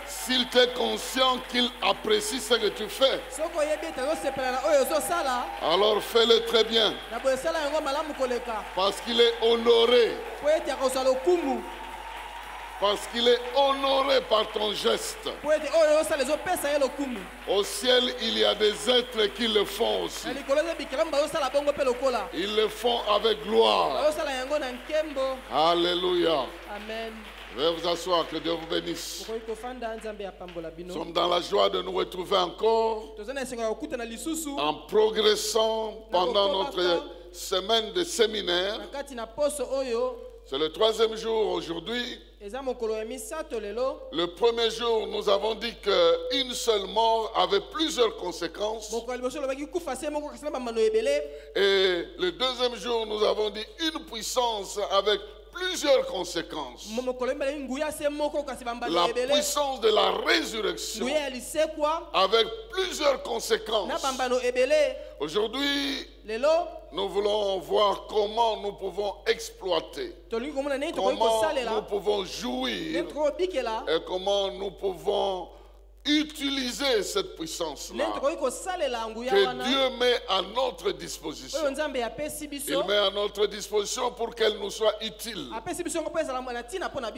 S'il t'est conscient qu'il apprécie ce que tu fais, alors fais-le très bien. Parce qu'il est honoré. Parce qu'il est honoré par ton geste. Au ciel, il y a des êtres qui le font aussi. Ils le font avec gloire. Alléluia. Amen. Veuillez vous asseoir, que Dieu vous bénisse. Nous sommes dans la joie de nous retrouver encore en progressant pendant notre semaine de séminaire. C'est le 3e jour aujourd'hui. Le premier jour, nous avons dit qu'une seule mort avait plusieurs conséquences. Et le 2e jour, nous avons dit une puissance avec plusieurs conséquences. La puissance de la résurrection avec plusieurs conséquences. Aujourd'hui, nous voulons voir comment nous pouvons exploiter, comment nous pouvons jouir et comment nous pouvons utiliser cette puissance-là que Dieu met à notre disposition. Il met à notre disposition pour qu'elle nous soit utile.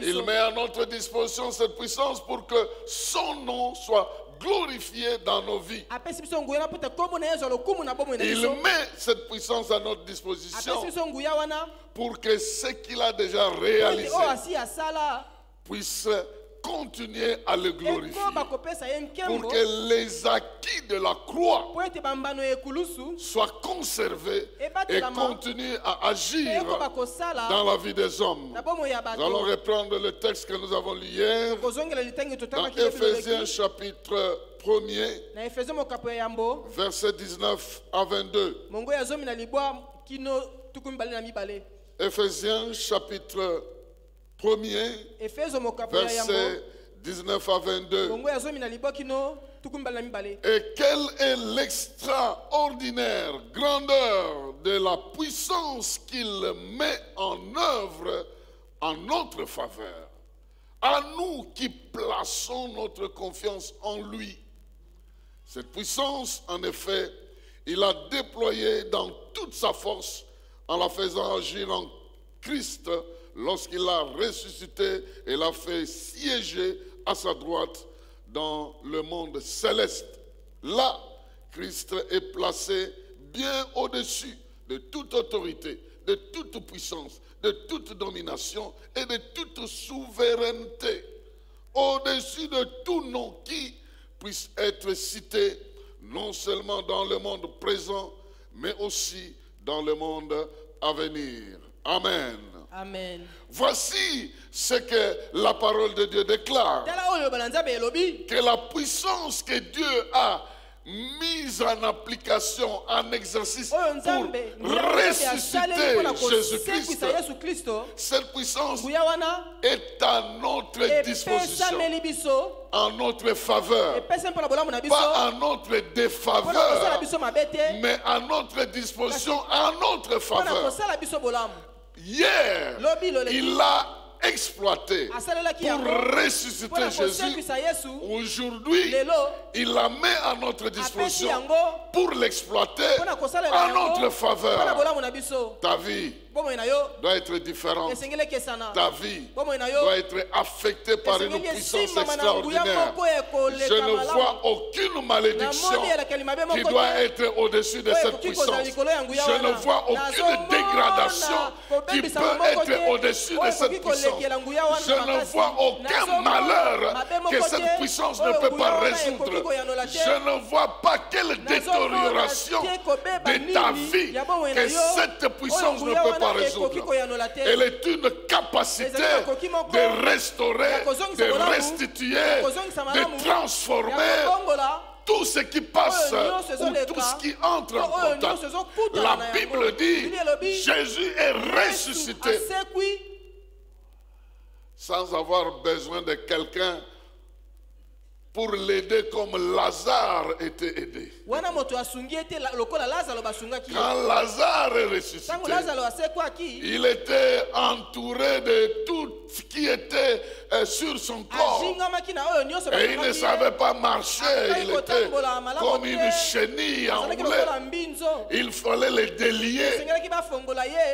Il met à notre disposition cette puissance pour que son nom soit glorifié dans nos vies. Il met cette puissance à notre disposition pour que ce qu'il a déjà réalisé puisse continuer à le glorifier, pour que les acquis de la croix soient conservés et continuent à agir dans la vie des hommes. Nous allons reprendre le texte que nous avons lu hier dans Éphésiens chapitre 1er, versets 19 à 22. Éphésiens chapitre 1er, versets 19 à 22. Et quelle est l'extraordinaire grandeur de la puissance qu'il met en œuvre en notre faveur, à nous qui plaçons notre confiance en lui. Cette puissance, en effet, il a déployée dans toute sa force en la faisant agir en Christ lorsqu'il l'a ressuscité et l'a fait siéger à sa droite dans le monde céleste. Là, Christ est placé bien au-dessus de toute autorité, de toute puissance, de toute domination et de toute souveraineté. Au-dessus de tout nom qui puisse être cité, non seulement dans le monde présent, mais aussi dans le monde à venir. Amen. Amen. Voici ce que la parole de Dieu déclare. Que la puissance que Dieu a mise en application, en exercice pour ressusciter Jésus-Christ, cette puissance est à notre disposition, en notre faveur, pas en notre défaveur, mais à notre disposition, en notre faveur. Hier, il a exploité pour ressusciter Jésus. Aujourd'hui, il la met à notre disposition pour l'exploiter en notre faveur. Ta vie doit être différente. Ta vie doit être affectée par une puissance extraordinaire. Je ne vois aucune malédiction qui doit être au-dessus de cette puissance. Je ne vois aucune dégradation qui peut être au-dessus de cette puissance. Je ne vois aucun malheur que cette puissance ne peut pas résoudre. Je ne vois pas quelle détérioration de ta vie que cette puissance ne peut pas résoudre. Elle est une capacité de restaurer, de restituer, de transformer tout ce qui passe ou tout ce qui entre en contact. La Bible dit Jésus est ressuscité sans avoir besoin de quelqu'un pour l'aider comme Lazare était aidé. Quand Lazare est ressuscité, il était entouré de tout ce qui était sur son corps. mort. Et il ne savait pas marcher. Il était comme une chenille enroulée. Il fallait les délier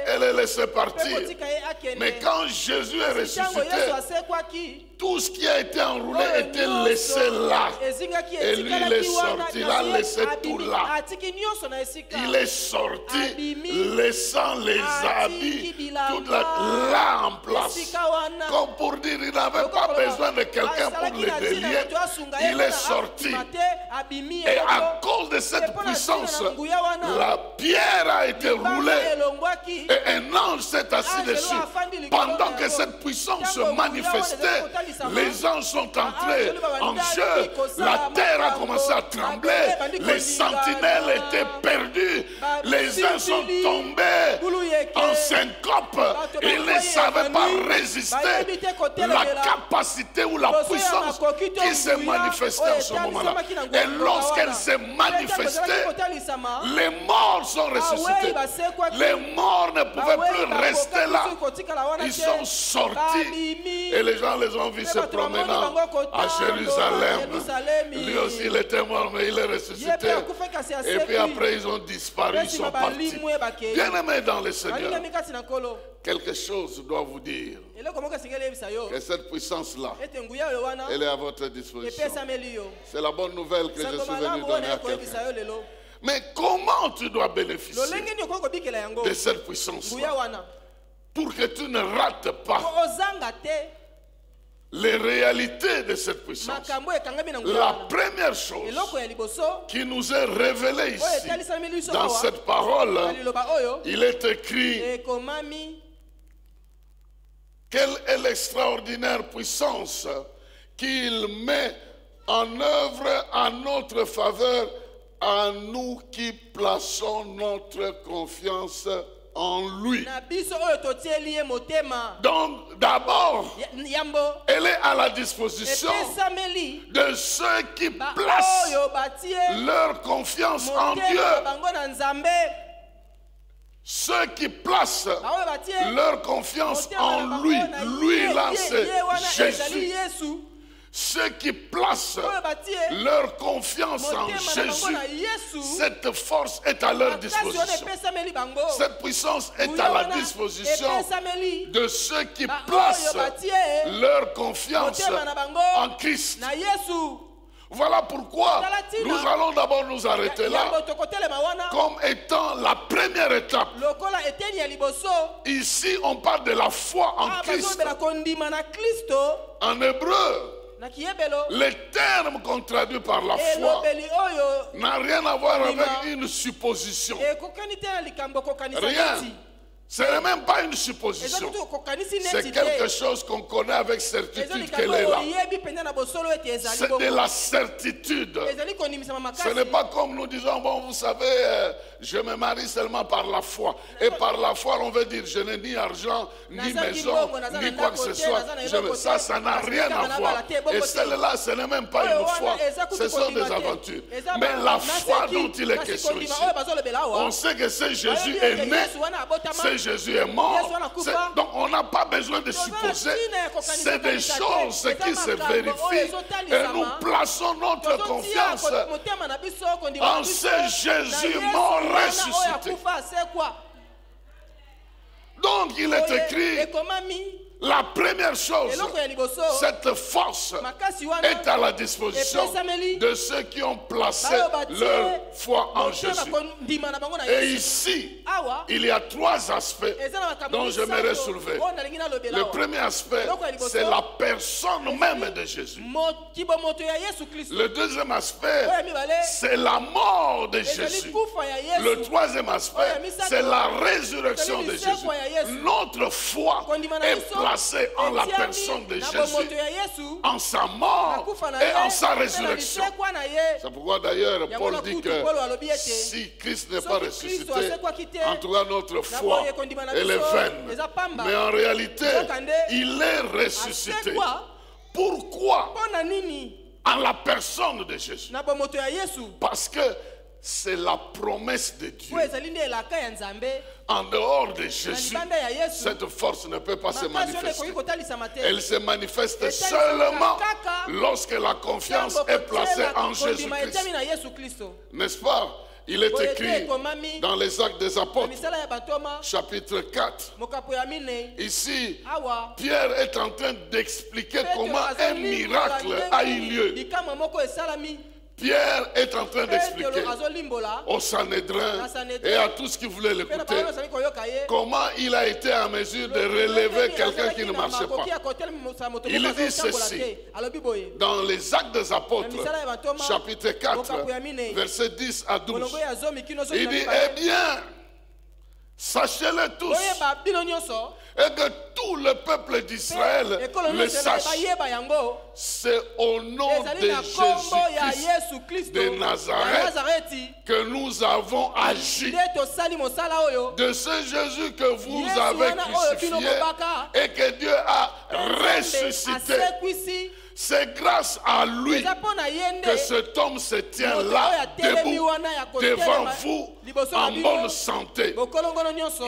et les laisser partir. Mais quand Jésus est ressuscité, tout ce qui a été enroulé était laissé là. Et lui, il est sorti, il a laissé tout là. Il est sorti, laissant les habits, tout là en place. Comme pour dire, il n'avait pas besoin de quelqu'un pour le délier. Il est sorti. Et à cause de cette puissance, la pierre a été roulée. Et un ange s'est assis dessus. Pendant que cette puissance se manifestait, les anges sont entrés en jeu. La terre a commencé à trembler. Les sentinelles étaient perdus. Les uns sont tombés en syncope. Ils ne savaient pas résister. La capacité ou la puissance qui s'est manifestée en ce moment-là. Et lorsqu'elle s'est manifestée, les morts sont ressuscités. Les morts ne pouvaient plus rester là. Ils sont sortis. Et les gens les ont vus se promenant à Jérusalem. Lui aussi, il était mort, mais il est ressuscité. Et puis après, ils ont disparu, ils sont partis. Bien-aimés dans le Seigneur, quelque chose doit vous dire que cette puissance-là, elle est à votre disposition. C'est la bonne nouvelle que je suis venu donner à quelqu'un. Mais comment tu dois bénéficier de cette puissance-là pour que tu ne rates pas les réalités de cette puissance? La première chose qui nous est révélée ici, dans cette parole, il est écrit: quelle est l'extraordinaire puissance qu'il met en œuvre en notre faveur, à nous qui plaçons notre confiance en lui. Donc d'abord, elle est à la disposition de ceux qui placent leur confiance en Dieu. Ceux qui placent leur confiance en lui. Lui là, c'est Jésus. Ceux qui placent leur confiance en Jésus, cette force est à leur disposition. Cette puissance est à la disposition de ceux qui placent leur confiance en Christ. Voilà pourquoi nous allons d'abord nous arrêter là comme étant la première étape. Ici, on parle de la foi en Christ. En hébreu, le terme qu'on traduit par la foi n'a rien à voir avec une supposition. Rien. Ce n'est même pas une supposition. C'est quelque chose qu'on connaît avec certitude qu'elle est là. C'est de la certitude. Ce n'est pas comme nous disons, bon, vous savez, je me marie seulement par la foi. Et par la foi, on veut dire, je n'ai ni argent, ni maison, ni quoi que ce soit. Ça n'a rien à voir. Et celle-là, ce n'est même pas une foi. Ce sont des aventures. Mais la foi dont il est question ici, on sait que ce Jésus est né, ce Jésus est mort. Donc on n'a pas besoin de supposer. C'est des choses qui se vérifient. Et nous plaçons notre confiance en ce Jésus mort ressuscité. Donc il est écrit, la première chose, cette force est à la disposition de ceux qui ont placé leur foi en Jésus. Et ici, il y a trois aspects dont j'aimerais soulever. Le premier aspect, c'est la personne même de Jésus. Le deuxième aspect, c'est la mort de Jésus. Le troisième aspect, c'est la résurrection de Jésus. Notre foi est placée en la personne de Jésus, en sa mort et en sa résurrection. C'est pourquoi d'ailleurs Paul dit que si Christ n'est pas ressuscité, en tout cas notre foi elle est vaine. Mais en réalité, il est ressuscité. Pourquoi? En la personne de Jésus. Parce que c'est la promesse de Dieu. En dehors de Jésus, cette force ne peut pas se manifester. Elle se manifeste seulement lorsque la confiance est placée en Jésus-Christ. N'est-ce pas? Il est écrit dans les Actes des Apôtres, chapitre 4. Ici, Pierre est en train d'expliquer comment un miracle a eu lieu. Pierre est en train d'expliquer au Sanhédrin et à tous qui voulaient l'écouter comment il a été en mesure de relever quelqu'un qui ne marchait pas. Il dit ceci dans les Actes des Apôtres, chapitre 4, versets 10 à 12. Il dit, eh bien, sachez-le tous, et que tout le peuple d'Israël le sache. C'est au nom de Jésus-Christ de Nazareth que nous avons agi. De ce Jésus que vous avez crucifié et que Dieu a ressuscité. C'est grâce à lui que cet homme se tient là, debout, devant vous, en bonne santé.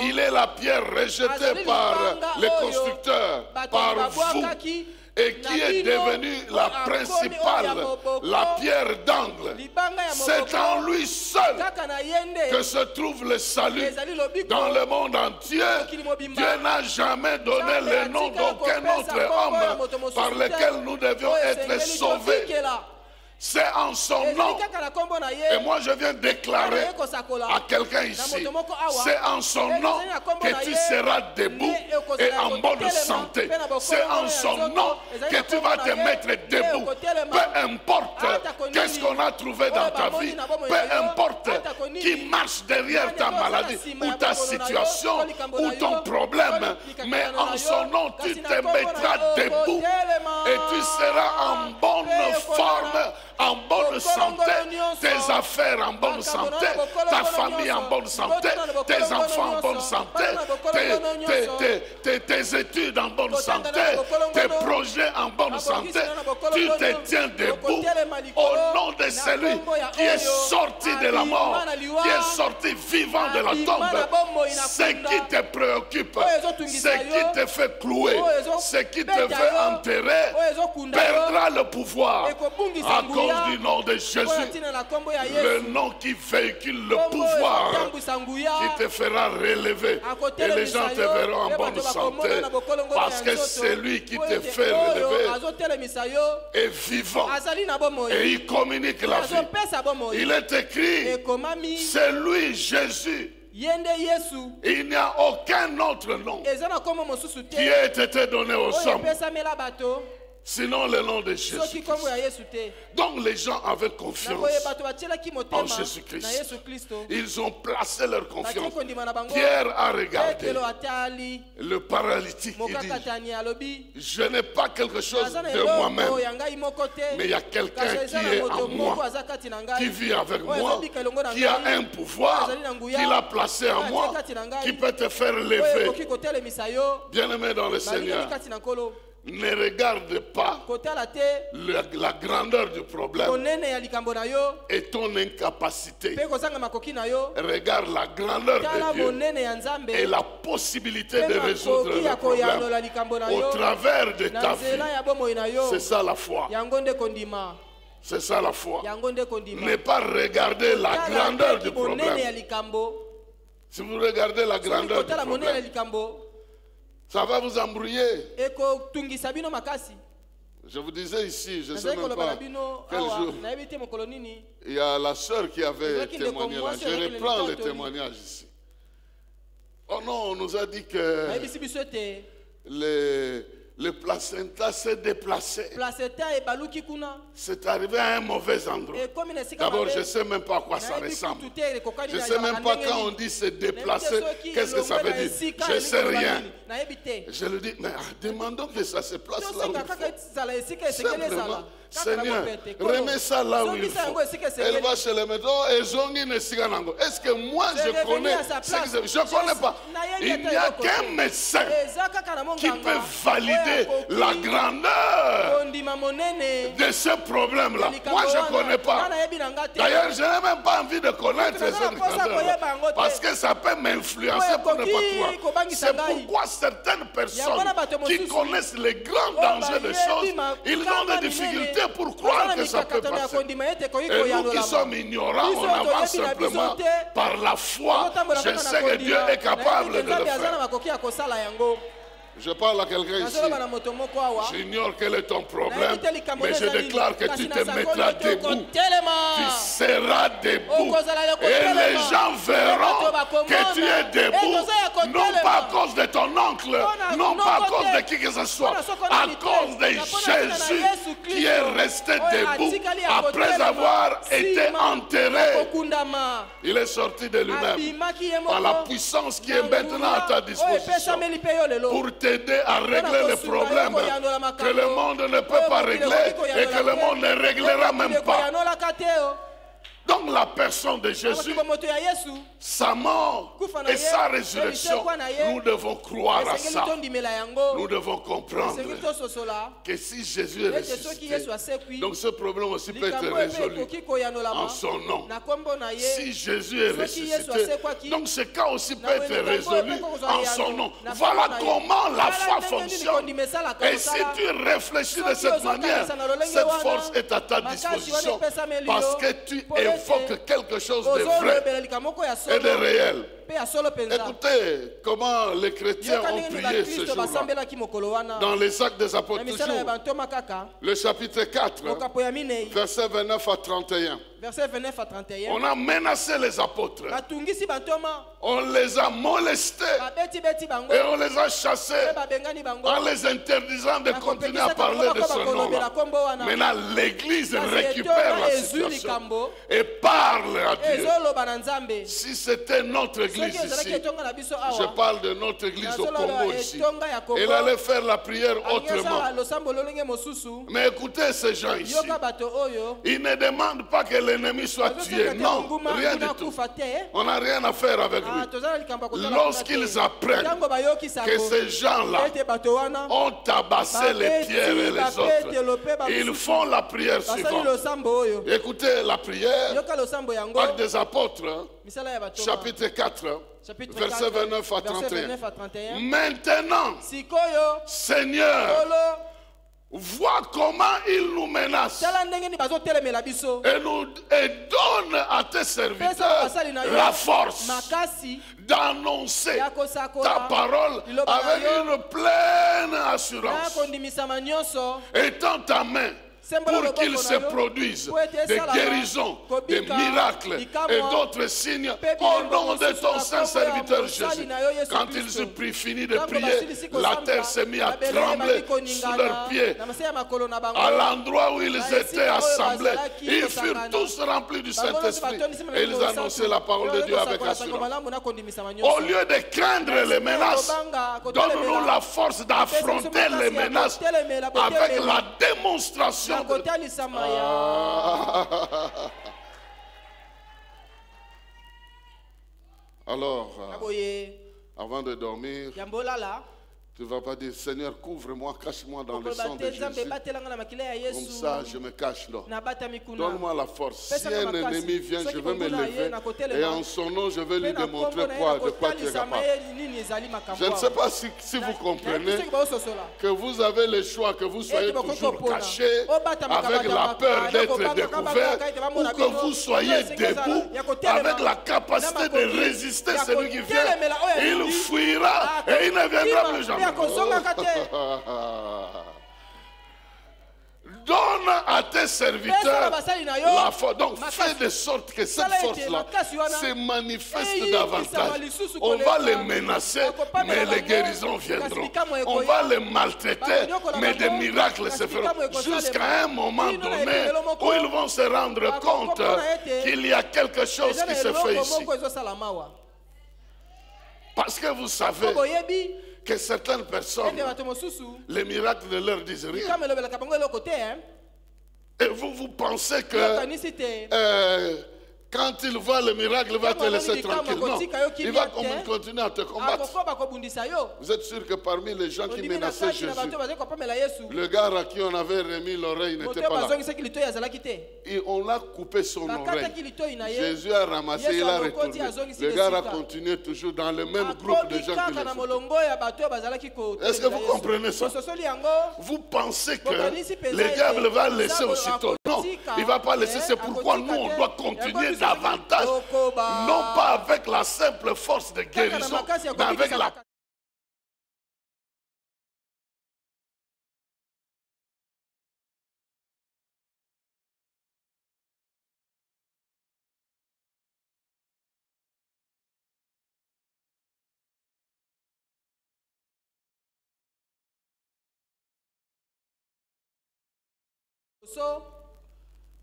Il est la pierre rejetée par les constructeurs, par vous, et qui est devenue la principale, la pierre d'angle. C'est en lui seul que se trouve le salut. Dans le monde entier, Dieu n'a jamais donné le nom d'aucun autre homme par lequel nous devions être sauvés. C'est en son nom. Et moi je viens déclarer à quelqu'un ici, c'est en son nom que tu seras debout et en bonne santé. C'est en son nom que tu vas te mettre debout. Peu importe qu'est-ce qu'on a trouvé dans ta vie, peu importe qui marche derrière ta maladie ou ta situation ou ton problème, mais en son nom tu te mettras debout et tu seras en bonne forme, en bonne santé, tes affaires en bonne santé, ta famille en bonne santé, tes enfants en bonne santé, tes études en bonne santé, tes projets en bonne santé. Tu te tiens debout au nom de celui qui est sorti de la mort, qui est sorti vivant de la tombe. Ce qui te préoccupe, ce qui te fait clouer, ce qui te fait enterrer, perdra le pouvoir à cause du nom de Jésus, le nom qui véhicule le pouvoir, qui te fera relever, et les gens te verront en bonne santé, parce que c'est lui qui te fait relever est vivant, et il communique la vie. Il est écrit, c'est lui Jésus. Il n'y a aucun autre nom qui ait été donné aux hommes sinon le nom de Jésus. Donc les gens avaient confiance en Jésus-Christ. Ils ont placé leur confiance. Pierre a regardé le paralytique. Il dit, je n'ai pas quelque chose de moi-même, mais il y a quelqu'un qui est en moi, qui vit avec moi, qui a un pouvoir, qui l'a placé en moi, qui peut te faire lever. Bien-aimé dans le Seigneur, ne regarde pas la grandeur du problème et ton incapacité. Regarde la grandeur de Dieu et la possibilité de résoudre le problème au travers de ta vie. C'est ça la foi. C'est ça la foi. Ne pas regarder la grandeur du problème. Si vous regardez la grandeur du problème, ça va vous embrouiller. Je vous disais ici, je ne sais même pas quel jour, il y a la sœur qui avait témoigné là. Je reprends le témoignage ici. Oh non, on nous a dit que le placenta s'est déplacé. C'est arrivé à un mauvais endroit. D'abord, je ne sais même pas à quoi ça ressemble. Je ne sais même pas quand on dit se déplacer, qu'est-ce que ça veut dire. Je ne sais rien. Je lui dis, mais demandons que ça se place là où il faut. Simplement, Seigneur, remets ça là où il faut. Elle va chez le médecin. Est-ce que moi je connais ce que je ne connais pas? Il n'y a qu'un médecin qui peut valider la grandeur de ce problème-là. Moi, je ne connais pas. D'ailleurs, je n'ai même pas envie de connaître ces grandeurs-là, parce que ça peut m'influencer pour ne pas croire. C'est pourquoi certaines personnes qui connaissent les grands dangers des choses, ils ont des difficultés pour croire que ça peut passer. Et nous qui sommes ignorants, on avance simplement par la foi. Je sais que Dieu est capable de le faire. Je parle à quelqu'un ici. J'ignore quel est ton problème, mais je déclare que tu te mettras debout. Tu seras debout. Et les gens verront que tu es debout, non pas à cause de ton oncle, non pas à cause de qui que ce soit, à cause de Jésus qui est resté debout après avoir été enterré. Il est sorti de lui-même par la puissance qui est maintenant à ta disposition pour t'aider à régler les problèmes que le monde ne peut pas régler et que le monde ne réglera même pas. Donc la personne de Jésus, sa mort et sa résurrection, nous devons croire à ça. Nous devons comprendre que si Jésus est ressuscité, donc ce problème aussi peut être résolu en son nom. Si Jésus est ressuscité, donc ce cas aussi peut être résolu en son nom. Voilà comment la foi fonctionne. Et si tu réfléchis de cette manière, cette force est à ta disposition parce que tu évoques quelque chose de vrai et de réel. Écoutez comment les chrétiens ont prié ce jour-là. Dans les Actes des Apôtres, le chapitre 4, versets 29 à 31. On a menacé les apôtres. On les a molestés et on les a chassés en les interdisant de continuer à parler de ce nom-là. Maintenant, l'Église récupère la situation et parle à Dieu. Si c'était notre Église ici, je parle de notre Église au Congo ici, elle allait faire la prière autrement. Mais écoutez ces gens ici, ils ne demandent pas que l'ennemi soit tué. Non, rien du tout. On n'a rien à faire avec lui. Lorsqu'ils apprennent que ces gens-là ont tabassé les pierres et les autres, ils font la prière suivante. Écoutez la prière, Actes des Apôtres, chapitre 4, verset 29 à 31. Maintenant, Seigneur, vois comment il nous menace et donne à tes serviteurs la force d'annoncer ta parole avec une pleine assurance, étends ta main pour qu'il se produise des guérisons, des miracles et d'autres signes au nom de ton saint serviteur Jésus. Quand ils eurent fini de prier, la terre s'est mise à trembler sous leurs pieds. À l'endroit où ils étaient assemblés, ils furent tous remplis du Saint-Esprit et ils annonçaient la parole de Dieu avec assurance. Au lieu de craindre les menaces, donne-nous la force d'affronter les menaces avec la démonstration. Alors, avant de dormir, tu ne vas pas dire, Seigneur, couvre-moi, cache-moi dans le sang de Jésus. Comme ça, je me cache là. Donne-moi la force. Si un ennemi vient, je vais me lever et en son nom, je vais lui démontrer de quoi tu es capable. Je ne sais pas si vous comprenez que vous avez le choix, que vous soyez toujours caché avec la peur d'être découvert ou que vous soyez debout avec la capacité de résister celui qui vient. Il fuira et il ne viendra plus jamais. Donne à tes serviteurs la force. Donc fais de sorte que cette force-là se manifeste davantage. On va les menacer, mais les guérisons viendront. On va les maltraiter, mais des miracles se feront. Jusqu'à un moment donné où ils vont se rendre compte qu'il y a quelque chose qui se fait ici. Parce que vous savez que certaines personnes, les miracles ne leur disent rien. Et vous pensez que Quand il voit le miracle, il va te laisser tranquille. Non, il va continuer à te combattre. Vous êtes sûr que parmi les gens qui menaçaient Jésus, le gars à qui on avait remis l'oreille n'était pas là. Et on a coupé son oreille. Jésus a ramassé, il a retourné. Le gars a continué toujours dans le même groupe de gens qui le font. Est-ce que vous comprenez ça? Vous pensez que le diable va laisser aussitôt? Non, il ne va pas laisser. C'est pourquoi nous, on doit continuer davantage. Non pas avec la simple force de guérison, mais avec la...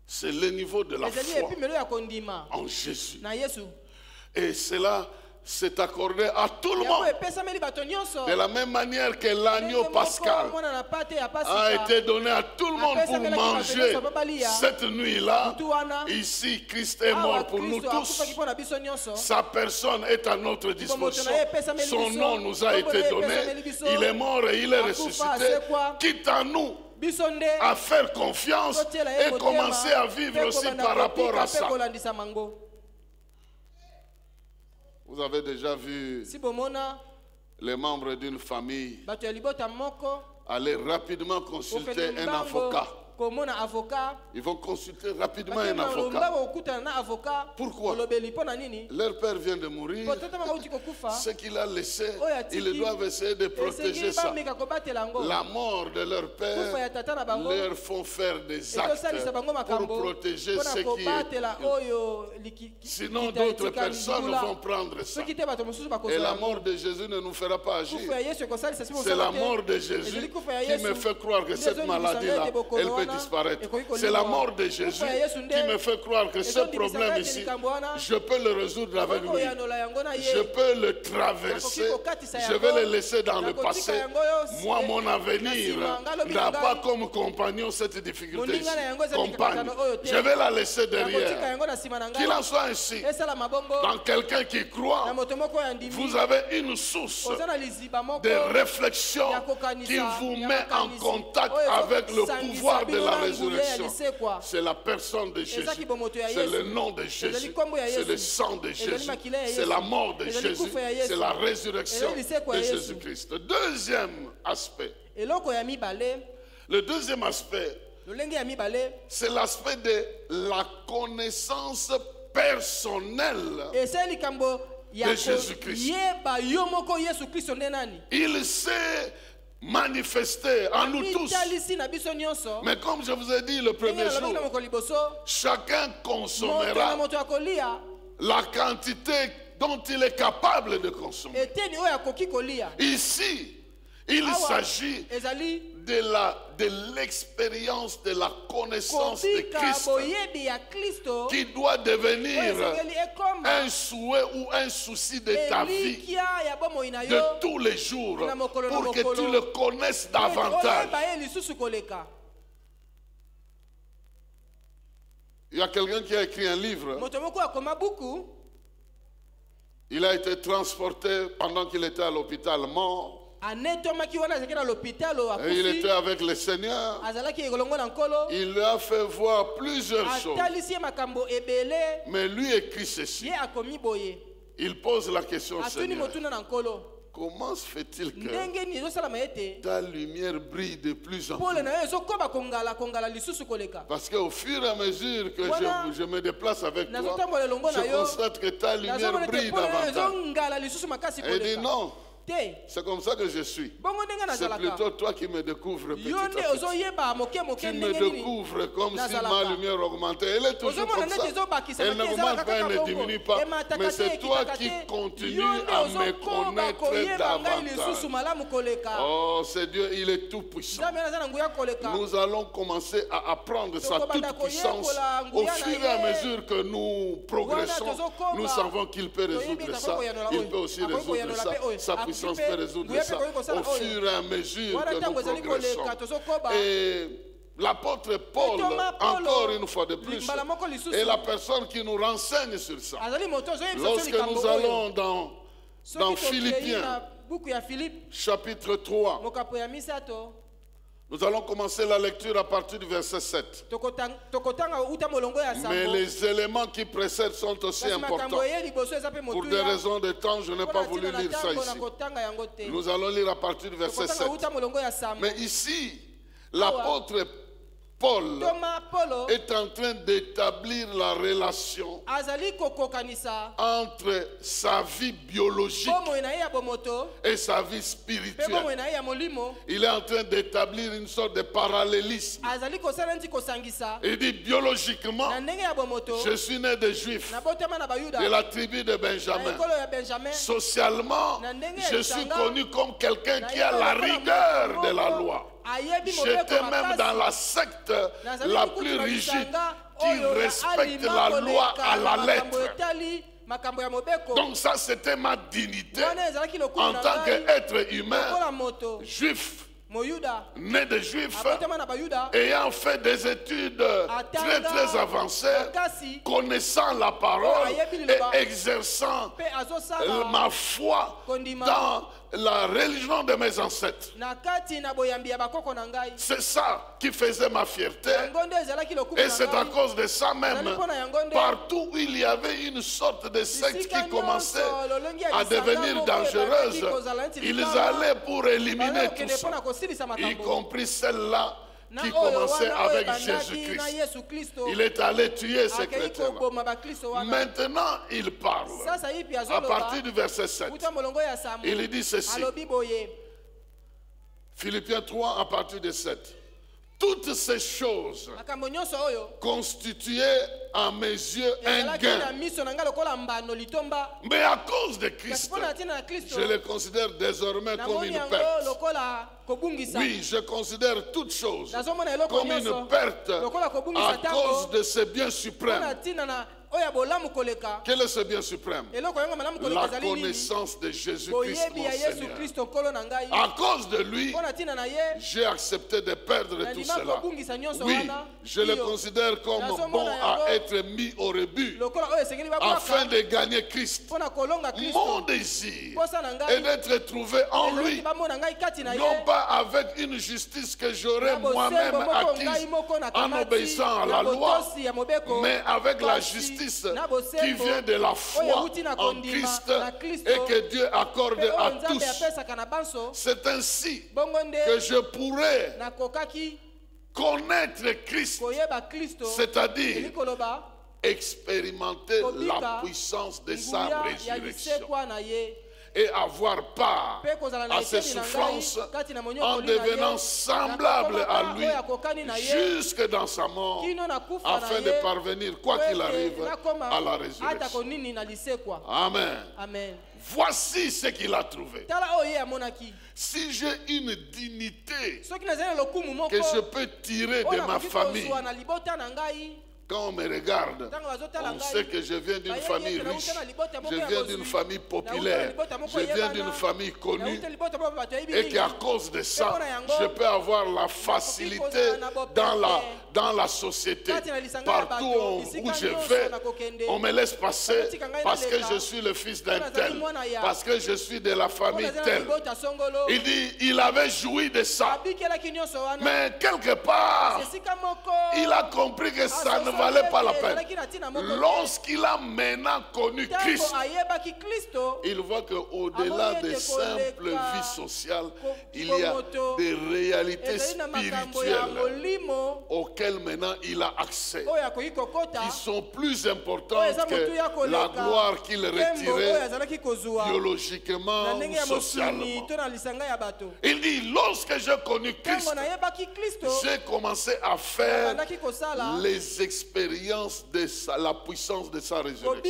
C'est le niveau de la foi en Jésus. Et cela s'est accordé à tout le monde. De la même manière que l'agneau pascal a été donné à tout le monde pour manger cette nuit-là. Ici, Christ est mort pour nous tous. Sa personne est à notre disposition. Son nom nous a été donné. Il est mort et il est ressuscité. Quitte à nous à faire confiance et commencer à vivre aussi par rapport à ça. Vous avez déjà vu les membres d'une famille aller rapidement consulter un avocat. Ils vont consulter rapidement un avocat. Pourquoi? Leur père vient de mourir. Ce qu'il a laissé, ils doivent essayer de protéger ça. La mort de leur père leur font faire des actes pour protéger ce qui est. Sinon, d'autres personnes vont prendre ça. Et la mort de Jésus ne nous fera pas agir. C'est la mort de Jésus qui me fait croire que cette maladie-là, elle peut disparaître. C'est la mort de Jésus qui me fait croire que ce problème ici, je peux le résoudre avec lui. Je peux le traverser. Je vais le laisser dans le passé. Moi, mon avenir n'a pas comme compagnon cette difficulté ici. Compagne. Je vais la laisser derrière. Qu'il en soit ainsi. Dans quelqu'un qui croit, vous avez une source de réflexion qui vous met en contact avec le pouvoir de la résurrection. C'est la personne de Jésus. C'est le nom de Jésus. C'est le sang de Jésus. C'est la mort de Jésus. C'est la résurrection de Jésus-Christ. Deuxième aspect. Le deuxième aspect, c'est l'aspect de la connaissance personnelle de Jésus-Christ. Il s'est manifesté en nous tous. Mais comme je vous ai dit le premier jour, chacun consommera la quantité dont il est capable de consommer. Ici, il s'agit de l'expérience de la connaissance de Christ qui doit devenir un souhait ou un souci de ta vie de tous les jours pour que tu le connaisses davantage. Il y a quelqu'un qui a écrit un livre. Il a été transporté pendant qu'il était à l'hôpital mort. Et il était avec le Seigneur. Il lui a fait voir plusieurs choses. Mais lui écrit ceci. Il pose la question au Seigneur. Comment se fait-il que ta lumière brille de plus en plus? Parce qu'au fur et à mesure que je me déplace avec toi, je constate que ta lumière brille davantage. Et il dit non. C'est comme ça que je suis. C'est plutôt toi qui me découvres petit à petit. Tu me découvres comme si ma lumière augmentait. Elle est toujours comme ça. Elle n'augmente pas, elle ne diminue pas. Mais c'est toi qui continues à me connaître davantage. Oh, c'est Dieu, il est tout puissant. Nous allons commencer à apprendre sa toute puissance. Au fur et à mesure que nous progressons, nous savons qu'il peut résoudre ça. Il peut aussi résoudre ça. Sa puissance peut résoudre ça au fur et à mesure que nous progressons. Et l'apôtre Paul, encore une fois de plus, est la personne qui nous renseigne sur ça. Lorsque nous allons dans Philippiens, chapitre 3, nous allons commencer la lecture à partir du verset 7. Mais les éléments qui précèdent sont aussi importants. Pour des raisons de temps, je n'ai pas voulu lire ça ici. Nous allons lire à partir du verset 7. Mais ici, l'apôtre Paul est en train d'établir la relation entre sa vie biologique et sa vie spirituelle. Il est en train d'établir une sorte de parallélisme. Il dit biologiquement, je suis né de Juifs, de la tribu de Benjamin. Socialement, je suis connu comme quelqu'un qui a la rigueur de la loi. J'étais même dans la secte la plus rigide qui respecte la loi à la lettre. Donc ça, c'était ma dignité en tant qu'être humain, juif, né de juifs, ayant fait des études très très avancées, connaissant la parole et exerçant ma foi dans la religion de mes ancêtres. C'est ça qui faisait ma fierté. Et c'est à cause de ça même, partout où il y avait une sorte de secte qui commençait à devenir dangereuse, ils allaient pour éliminer tout ça, y compris celle-là qui commençait avec Jésus-Christ. Il est allé tuer ces chrétiens. Maintenant, il parle. À partir du verset 7, il dit ceci. Philippiens 3, à partir du 7. Toutes ces choses constituaient à mes yeux un gain. Mais à cause de Christ, je les considère désormais comme une perte. Oui, je considère toutes choses comme une perte à cause de ce bien suprême. Quel est ce bien suprême? La connaissance de Jésus-Christ, mon Seigneur. À cause de lui, j'ai accepté de perdre tout cela. Oui, je le considère comme bon à être mis au rebut afin de gagner Christ. Mon désir est d'être trouvé en lui, non pas avec une justice que j'aurais moi-même acquise en obéissant à la loi, mais avec la justice qui vient de la foi en Christ et que Dieu accorde à tous. C'est ainsi que je pourrais connaître Christ, c'est-à-dire expérimenter la puissance de sa résurrection et avoir part à ses souffrances en devenant semblable à lui jusque dans sa mort, afin de parvenir, quoi qu'il arrive, à la résurrection. Amen. Voici ce qu'il a trouvé. Si j'ai une dignité que je peux tirer de ma famille, quand on me regarde, on sait que je viens d'une famille riche, je viens d'une famille populaire, je viens d'une famille connue, et qu'à cause de ça, je peux avoir la facilité dans la société. Partout où je vais, on me laisse passer parce que je suis le fils d'un tel, parce que je suis de la famille telle. Il dit, il avait joui de ça, mais quelque part, il a compris que ça ne valait pas la peine. Lorsqu'il a maintenant connu Christ, il voit qu'au-delà des simples vies sociales, il y a des réalités spirituelles auxquelles maintenant il a accès, qui sont plus importantes que la gloire qu'il retirait biologiquement ou socialement. Il dit, lorsque j'ai connu Christ, j'ai commencé à faire les expériences de la puissance de sa résurrection.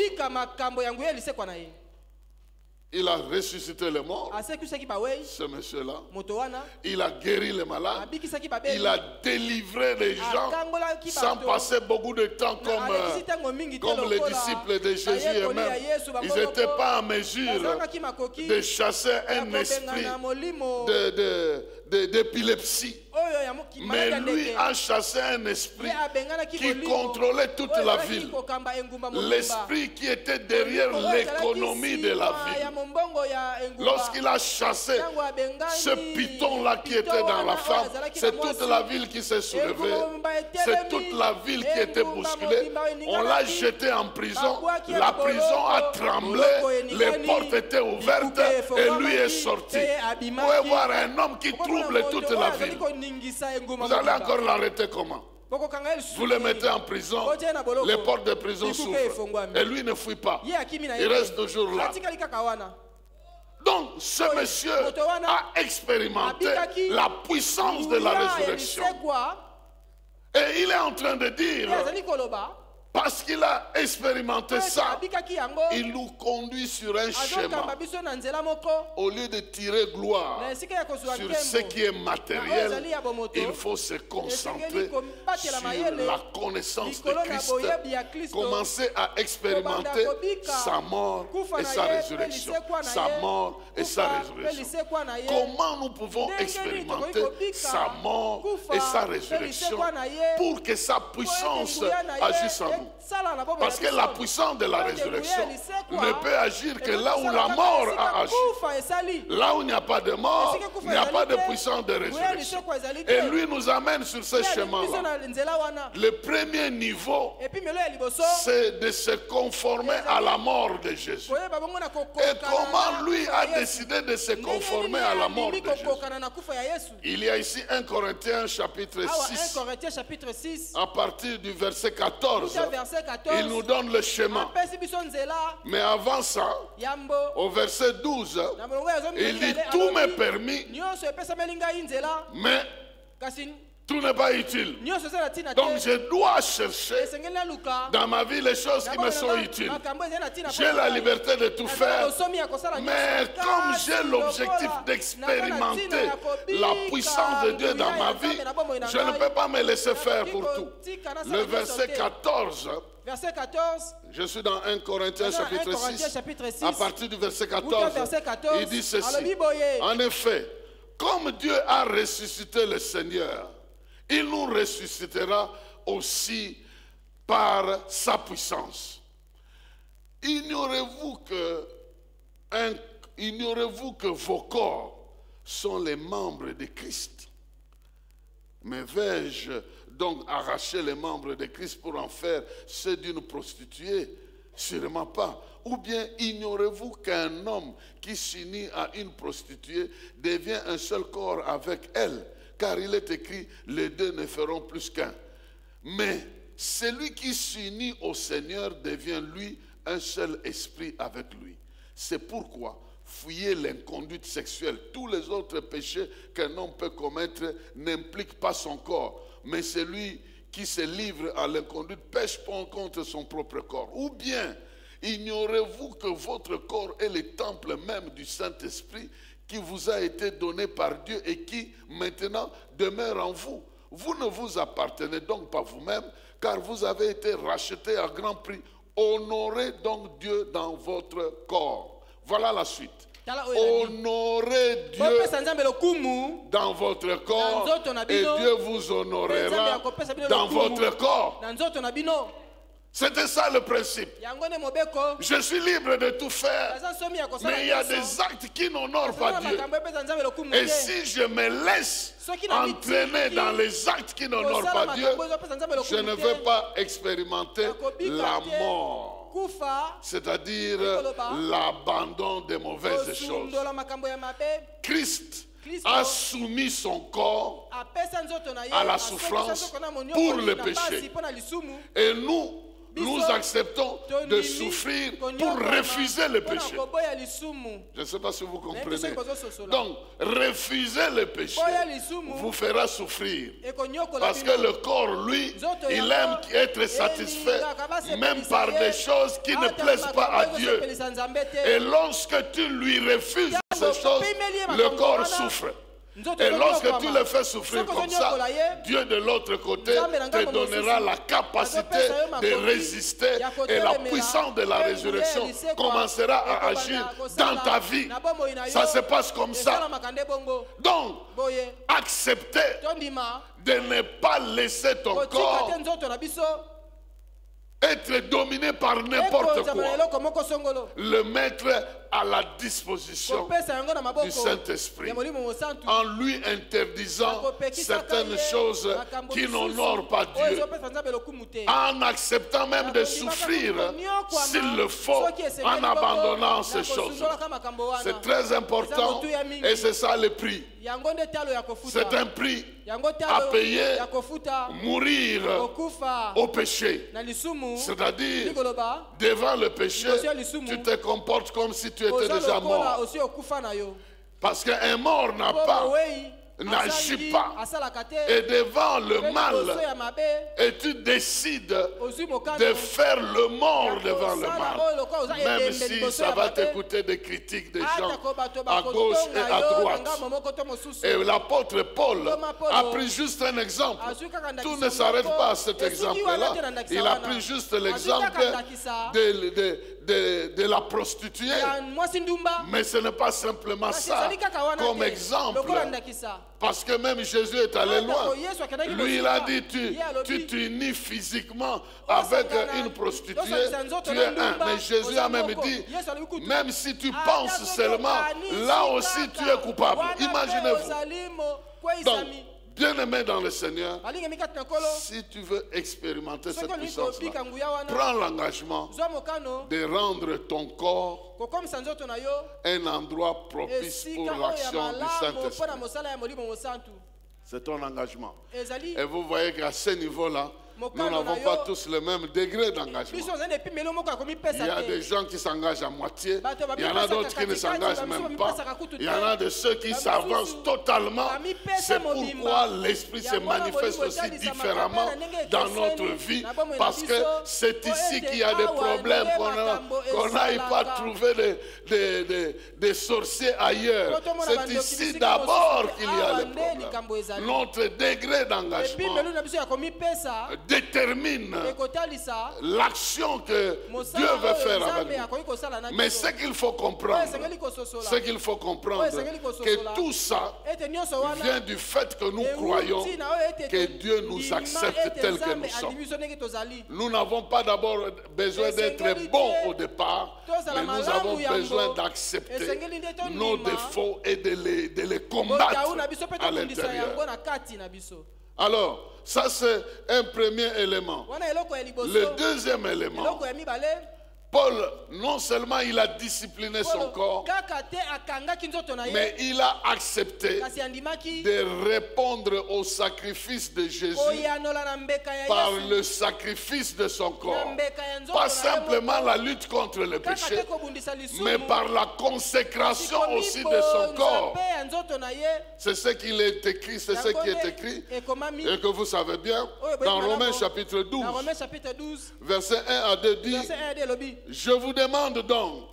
Il a ressuscité les morts, ce monsieur-là. Il a guéri les malades. Il a délivré les gens sans passer beaucoup de temps comme les disciples de Jésus eux-mêmes. Ils n'étaient pas en mesure de chasser un esprit d'épilepsie. Mais lui a chassé un esprit qui contrôlait toute la ville. L'esprit qui était derrière l'économie de la ville. Lorsqu'il a chassé ce python-là qui était dans la femme, c'est toute la ville qui s'est soulevée. C'est toute la ville qui était bousculée. On l'a jeté en prison. La prison a tremblé. Les portes étaient ouvertes et lui est sorti. Vous pouvez voir un homme qui trouble toute la ville. Vous allez encore l'arrêter comment? Vous le mettez en prison, les portes de prison s'ouvrent. Et lui ne fuit pas. Il reste toujours là. Donc, ce monsieur a expérimenté la puissance de la résurrection. Et il est en train de dire, parce qu'il a expérimenté ça, il nous conduit sur un chemin. Au lieu de tirer gloire sur ce qui est matériel, il faut se concentrer sur la connaissance de Christ. Commencer à expérimenter sa mort et sa résurrection. Sa mort et sa résurrection. Comment nous pouvons expérimenter sa mort et sa résurrection pour que sa puissance agisse en nous? Parce que la puissance de la résurrection ne peut agir que là où la mort a agi. Là où il n'y a pas de mort, il n'y a pas de puissance de résurrection. Et lui nous amène sur ce chemin-là. Le premier niveau, c'est de se conformer à la mort de Jésus. Et comment lui a décidé de se conformer à la mort de Jésus? Il y a ici 1 Corinthiens chapitre 6, à partir du verset 14. Il nous donne le chemin. Mais avant ça, au verset 12, il dit tout m'est permis, mais tout n'est pas utile. Donc je dois chercher dans ma vie les choses qui me sont utiles. J'ai la liberté de tout faire, mais comme j'ai l'objectif d'expérimenter la puissance de Dieu dans ma vie, je ne peux pas me laisser faire pour tout. Le verset 14, je suis dans 1 Corinthiens chapitre 6, à partir du verset 14, il dit ceci. En effet, comme Dieu a ressuscité le Seigneur, il nous ressuscitera aussi par sa puissance. Ignorez-vous que vos corps sont les membres de Christ? Mais vais-je donc arracher les membres de Christ pour en faire ceux d'une prostituée? Sûrement pas. Ou bien ignorez-vous qu'un homme qui s'unit à une prostituée devient un seul corps avec elle? Car il est écrit, les deux ne feront plus qu'un. Mais celui qui s'unit au Seigneur devient lui un seul esprit avec lui. C'est pourquoi fuyez l'inconduite sexuelle. Tous les autres péchés qu'un homme peut commettre n'impliquent pas son corps. Mais celui qui se livre à l'inconduite pêche contre son propre corps. Ou bien ignorez-vous que votre corps est le temple même du Saint-Esprit qui vous a été donné par Dieu et qui maintenant demeure en vous. Vous ne vous appartenez donc pas vous-même, car vous avez été rachetés à grand prix. Honorez donc Dieu dans votre corps. Voilà la suite. Honorez Dieu dans votre corps et Dieu vous honorera dans votre corps. C'était ça le principe. Je suis libre de tout faire, mais il y a des actes qui n'honorent pas Dieu. Et si je me laisse entraîner dans les actes qui n'honorent pas Dieu, je ne veux pas expérimenter la mort. C'est-à-dire l'abandon des mauvaises choses. Christ a soumis son corps à la souffrance pour le péché. Et nous acceptons de souffrir pour refuser le péché. Je ne sais pas si vous comprenez. Donc, refuser le péché vous fera souffrir. Parce que le corps, lui, il aime être satisfait, même par des choses qui ne plaisent pas à Dieu. Et lorsque tu lui refuses ces choses, le corps souffre. Et lorsque tu le fais souffrir comme ça, Dieu de l'autre côté te donnera la capacité de résister et la puissance de la résurrection commencera à agir dans ta vie. Ça se passe comme ça. Donc, accepter de ne pas laisser ton corps être dominé par n'importe quoi. Le mettre à la disposition du Saint-Esprit en lui interdisant certaines choses qui n'honorent pas Dieu, en acceptant même de souffrir s'il le faut, en abandonnant ces choses. C'est très important et c'est ça le prix. C'est un prix à payer, mourir au péché. C'est-à-dire, devant le péché, tu te comportes comme si tu étais déjà mort. Parce qu'un mort n'agit pas. Et devant le mal, et tu décides de faire le mort devant le mal. Même si ça va te coûter des critiques des gens à gauche et à droite. Et l'apôtre Paul a pris juste un exemple. Tout ne s'arrête pas à cet exemple-là. Il a pris juste l'exemple de la prostituée. Mais ce n'est pas simplement ça comme exemple. Parce que même Jésus est allé loin. Lui, il a dit, tu t'unis physiquement avec une prostituée, tu es un. Mais Jésus a même dit, même si tu penses seulement, là aussi tu es coupable. Imaginez-vous. Donc, bien-aimé dans le Seigneur, si tu veux expérimenter cette puissance-là, prends l'engagement de rendre ton corps un endroit propice pour l'action du Saint-Esprit. C'est ton engagement. Et vous voyez qu'à ce niveau-là, nous n'avons pas tous le même degré d'engagement. Il y a des gens qui s'engagent à moitié, il y en a d'autres qui ne s'engagent même pas, il y en a de ceux qui s'avancent totalement. C'est pourquoi l'Esprit se manifeste aussi différemment dans notre vie, parce que c'est ici qu'il y a des problèmes, qu'on n'aille pas trouver des sorciers ailleurs. C'est ici d'abord qu'il y a des problèmes. Notre degré d'engagement détermine l'action que Dieu veut faire avec nous. Mais ce qu'il faut comprendre, que tout ça vient du fait que nous croyons que Dieu nous accepte tel que nous sommes. Nous n'avons pas d'abord besoin d'être bons au départ, mais nous avons besoin d'accepter nos défauts et de les combattre à l'intérieur. Alors, ça c'est un premier élément. Le deuxième élément, Paul, non seulement il a discipliné son corps, mais il a accepté de répondre au sacrifice de Jésus par le sacrifice de son corps. Pas simplement la lutte contre le péché, mais par la consécration aussi de son corps. C'est ce qu'il est écrit, c'est ce qui est écrit, et que vous savez bien, dans Romains chapitre 12, verset 1 à 2 dit: je vous demande donc,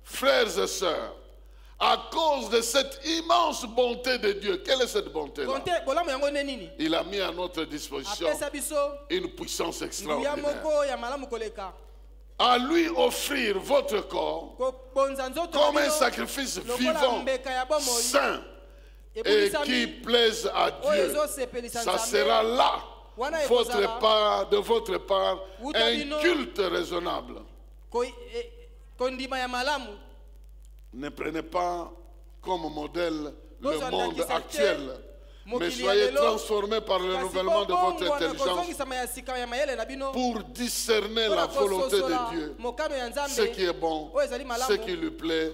frères et sœurs, à cause de cette immense bonté de Dieu, quelle est cette bonté-là? Il a mis à notre disposition une puissance extraordinaire. À lui offrir votre corps comme un sacrifice vivant, saint et qui plaise à Dieu. Ça sera là, de votre part, un culte raisonnable. Ne prenez pas comme modèle le monde actuel, mais soyez transformés par le renouvellement de votre intelligence pour discerner la volonté de Dieu, ce qui est bon, ce qui lui plaît,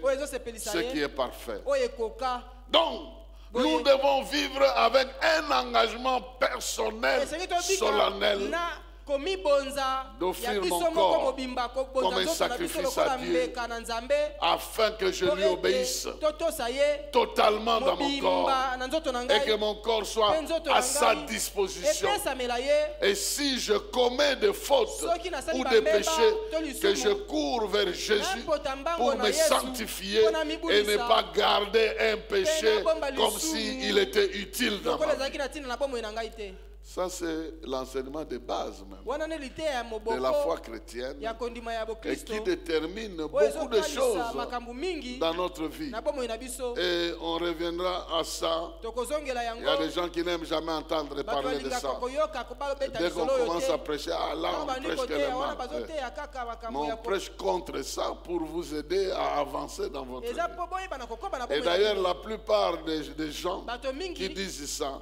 ce qui est parfait. Donc, nous devons vivre avec un engagement personnel, solennel, d'offrir mon corps comme un sacrifice à Dieu, afin que je lui obéisse totalement dans mon corps et que mon corps soit à sa disposition. Et si je commets des fautes ou des péchés, que je cours vers Jésus pour me sanctifier et ne pas garder un péché comme s'il était utile dans ma vie. Ça, c'est l'enseignement de base même de la foi chrétienne et qui détermine beaucoup de choses dans notre vie. Et on reviendra à ça. Il y a des gens qui n'aiment jamais entendre parler de ça. Dès qu'on commence à prêcher, ah là, on prêche que les mal. Mais on prêche contre ça pour vous aider à avancer dans votre vie. Et d'ailleurs, la plupart des gens qui disent ça,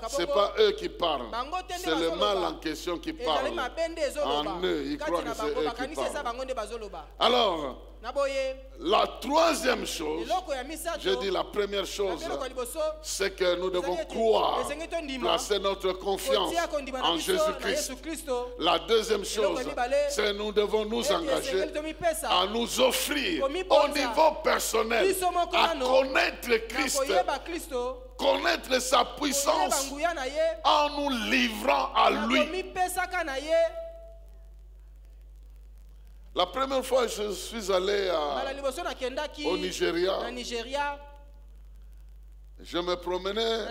ce n'est pas eux qui parlent. C'est le mal en question qui parle. En eux, ils croient que c'est eux qui parlent. Alors, la troisième chose, je dis la première chose, c'est que nous devons croire, placer notre confiance en Jésus-Christ. La deuxième chose, c'est que nous devons nous engager à nous offrir au niveau personnel, à connaître Christ, connaître sa puissance en nous livrant à lui. La première fois je suis allé au Nigeria, je me promenais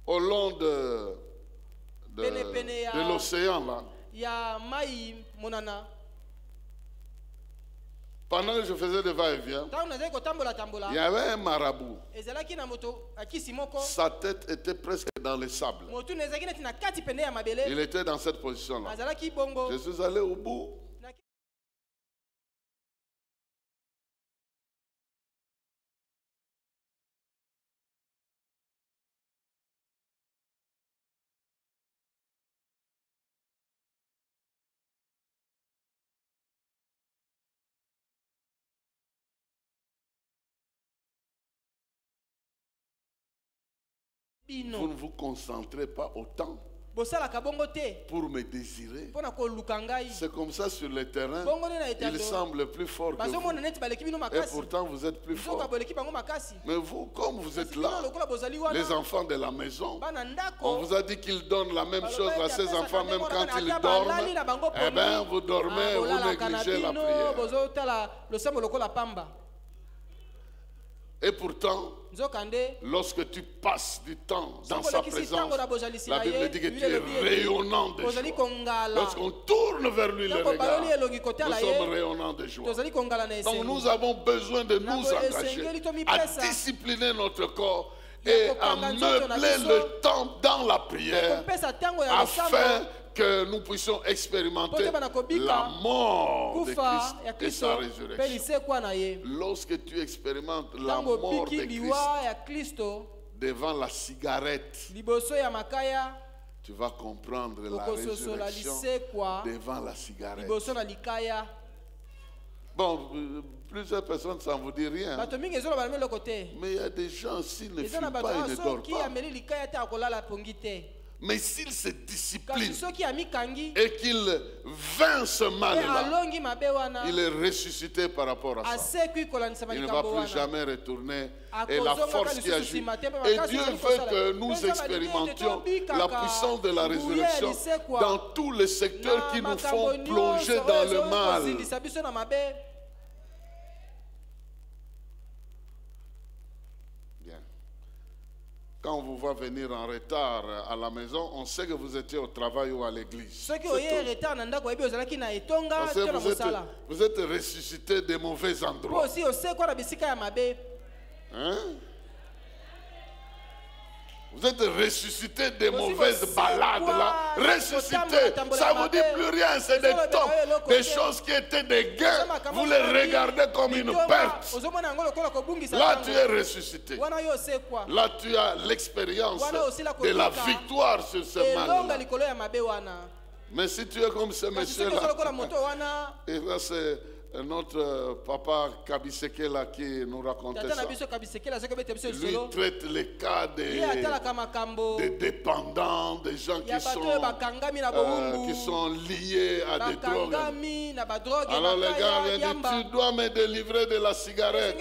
au long de l'océan là. Pendant que je faisais des va-et-vient, il y avait un marabout. Sa tête était presque dans le sable. Il était dans cette position-là. Je suis allé au bout. Vous ne vous concentrez pas autant pour me désirer. C'est comme ça sur le terrain. Il semble plus fort que vous. Et pourtant vous êtes plus fort. Mais vous, comme vous êtes là, les enfants de la maison, on vous a dit qu'ils donnent la même chose à ces enfants même quand ils dorment. Eh bien, vous dormez, vous négligez la prière. Et pourtant, lorsque tu passes du temps dans sa présence, la Bible dit que tu es rayonnant de joie. Lorsqu'on tourne vers lui le regard, nous sommes rayonnants de joie. Donc nous avons besoin de nous engager à discipliner notre corps et à meubler le temps dans la prière afin que nous puissions expérimenter la mort de Christ et sa résurrection. Lorsque tu expérimentes la mort de Christ devant la cigarette, tu vas comprendre la résurrection devant la cigarette. Bon, plusieurs personnes, ça ne vous dit rien. Mais il y a des gens, s'ils ne fument pas, ils ne dorment pas. Mais s'il se discipline et qu'il vainc ce mal-là, il est ressuscité par rapport à ça. Il ne va plus jamais retourner. Et la force qui agit. Et Dieu veut que nous expérimentions la puissance de la résurrection dans tous les secteurs qui nous font plonger dans le mal. Quand on vous voit venir en retard à la maison, on sait que vous étiez au travail ou à l'église. Vous êtes ressuscité des mauvais endroits. Hein? Vous êtes ressuscité des mauvaises balades là. Ressuscité, ça ne vous dit plus rien. C'est des tops, des choses qui étaient des gains. Vous les regardez comme une perte. Là, tu es ressuscité. Là, tu as l'expérience de la victoire sur ce mal. Mais si tu es comme ce monsieur-là, et là, c'est Notre papa Kabisekela qui nous racontait ça. Lui traite les cas des dépendants, des gens qui sont liés à des drogues. Alors le gars vient dire, tu dois me délivrer de la cigarette.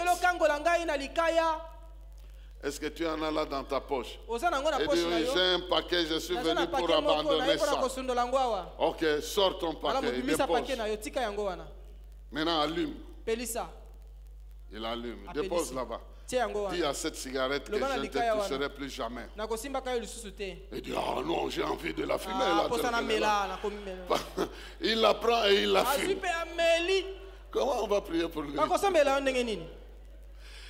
Est-ce que tu en as là dans ta poche? Il dit, oui, j'ai un paquet, je suis venu pour abandonner ça. Ok, sors ton paquet, il dépose. Maintenant, allume. Il allume, dépose là-bas. Dis à cette cigarette que je ne te toucherai plus jamais. Il dit, ah non, j'ai envie de la fumer. Il la prend et il la fume. Comment on va prier pour lui?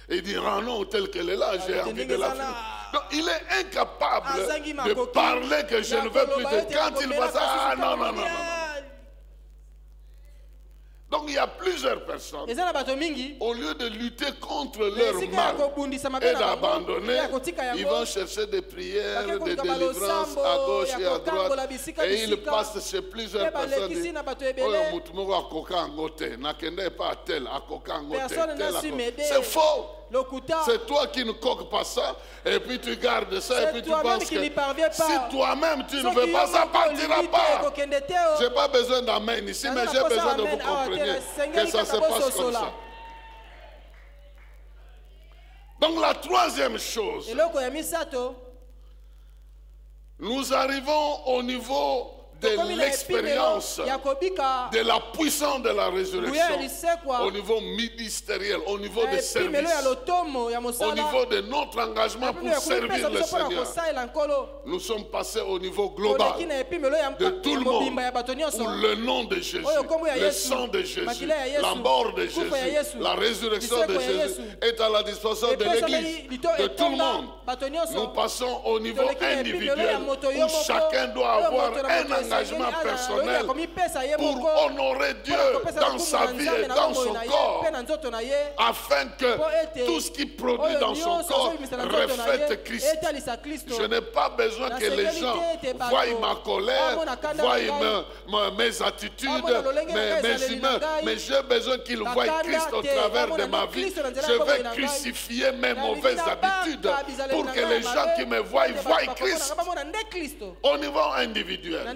Il dit, ah non, telle qu'elle est là, j'ai envie de la fumer. Donc, il est incapable de parler que je ne veux plus de... Quand il voit ça, ah non, non, non, non. Donc il y a plusieurs personnes, au lieu de lutter contre leur mal et d'abandonner, ils vont chercher des prières, des délivrances à gauche et à droite, et ils passent chez plusieurs personnes. C'est faux. C'est toi qui ne coques pas ça, et puis tu gardes ça, et puis tu penses que si toi-même tu ne veux pas, ça ne partira pas. Je n'ai pas besoin d'amen ici, mais j'ai besoin de vous compreniez que ça se passe comme ça. Donc la troisième chose, nous arrivons au niveau de l'expérience de la puissance de la résurrection au niveau ministériel, au niveau des services, au niveau de notre engagement pour servir le Seigneur. Nous sommes passés au niveau global de tout le monde où le nom de Jésus, le sang de Jésus, la mort de Jésus, la résurrection de Jésus est à la disposition de l'Église, de tout le monde. Nous passons au niveau individuel où chacun doit avoir un engagement personnel pour honorer Dieu dans sa vie et dans son corps, afin que tout ce qui produit dans son corps reflète Christ. Je n'ai pas besoin que les gens voient ma colère, voient mes attitudes, mes humeurs, mais j'ai besoin qu'ils voient Christ au travers de ma vie. Je vais crucifier mes mauvaises habitudes pour que les gens qui me voient Christ au niveau individuel.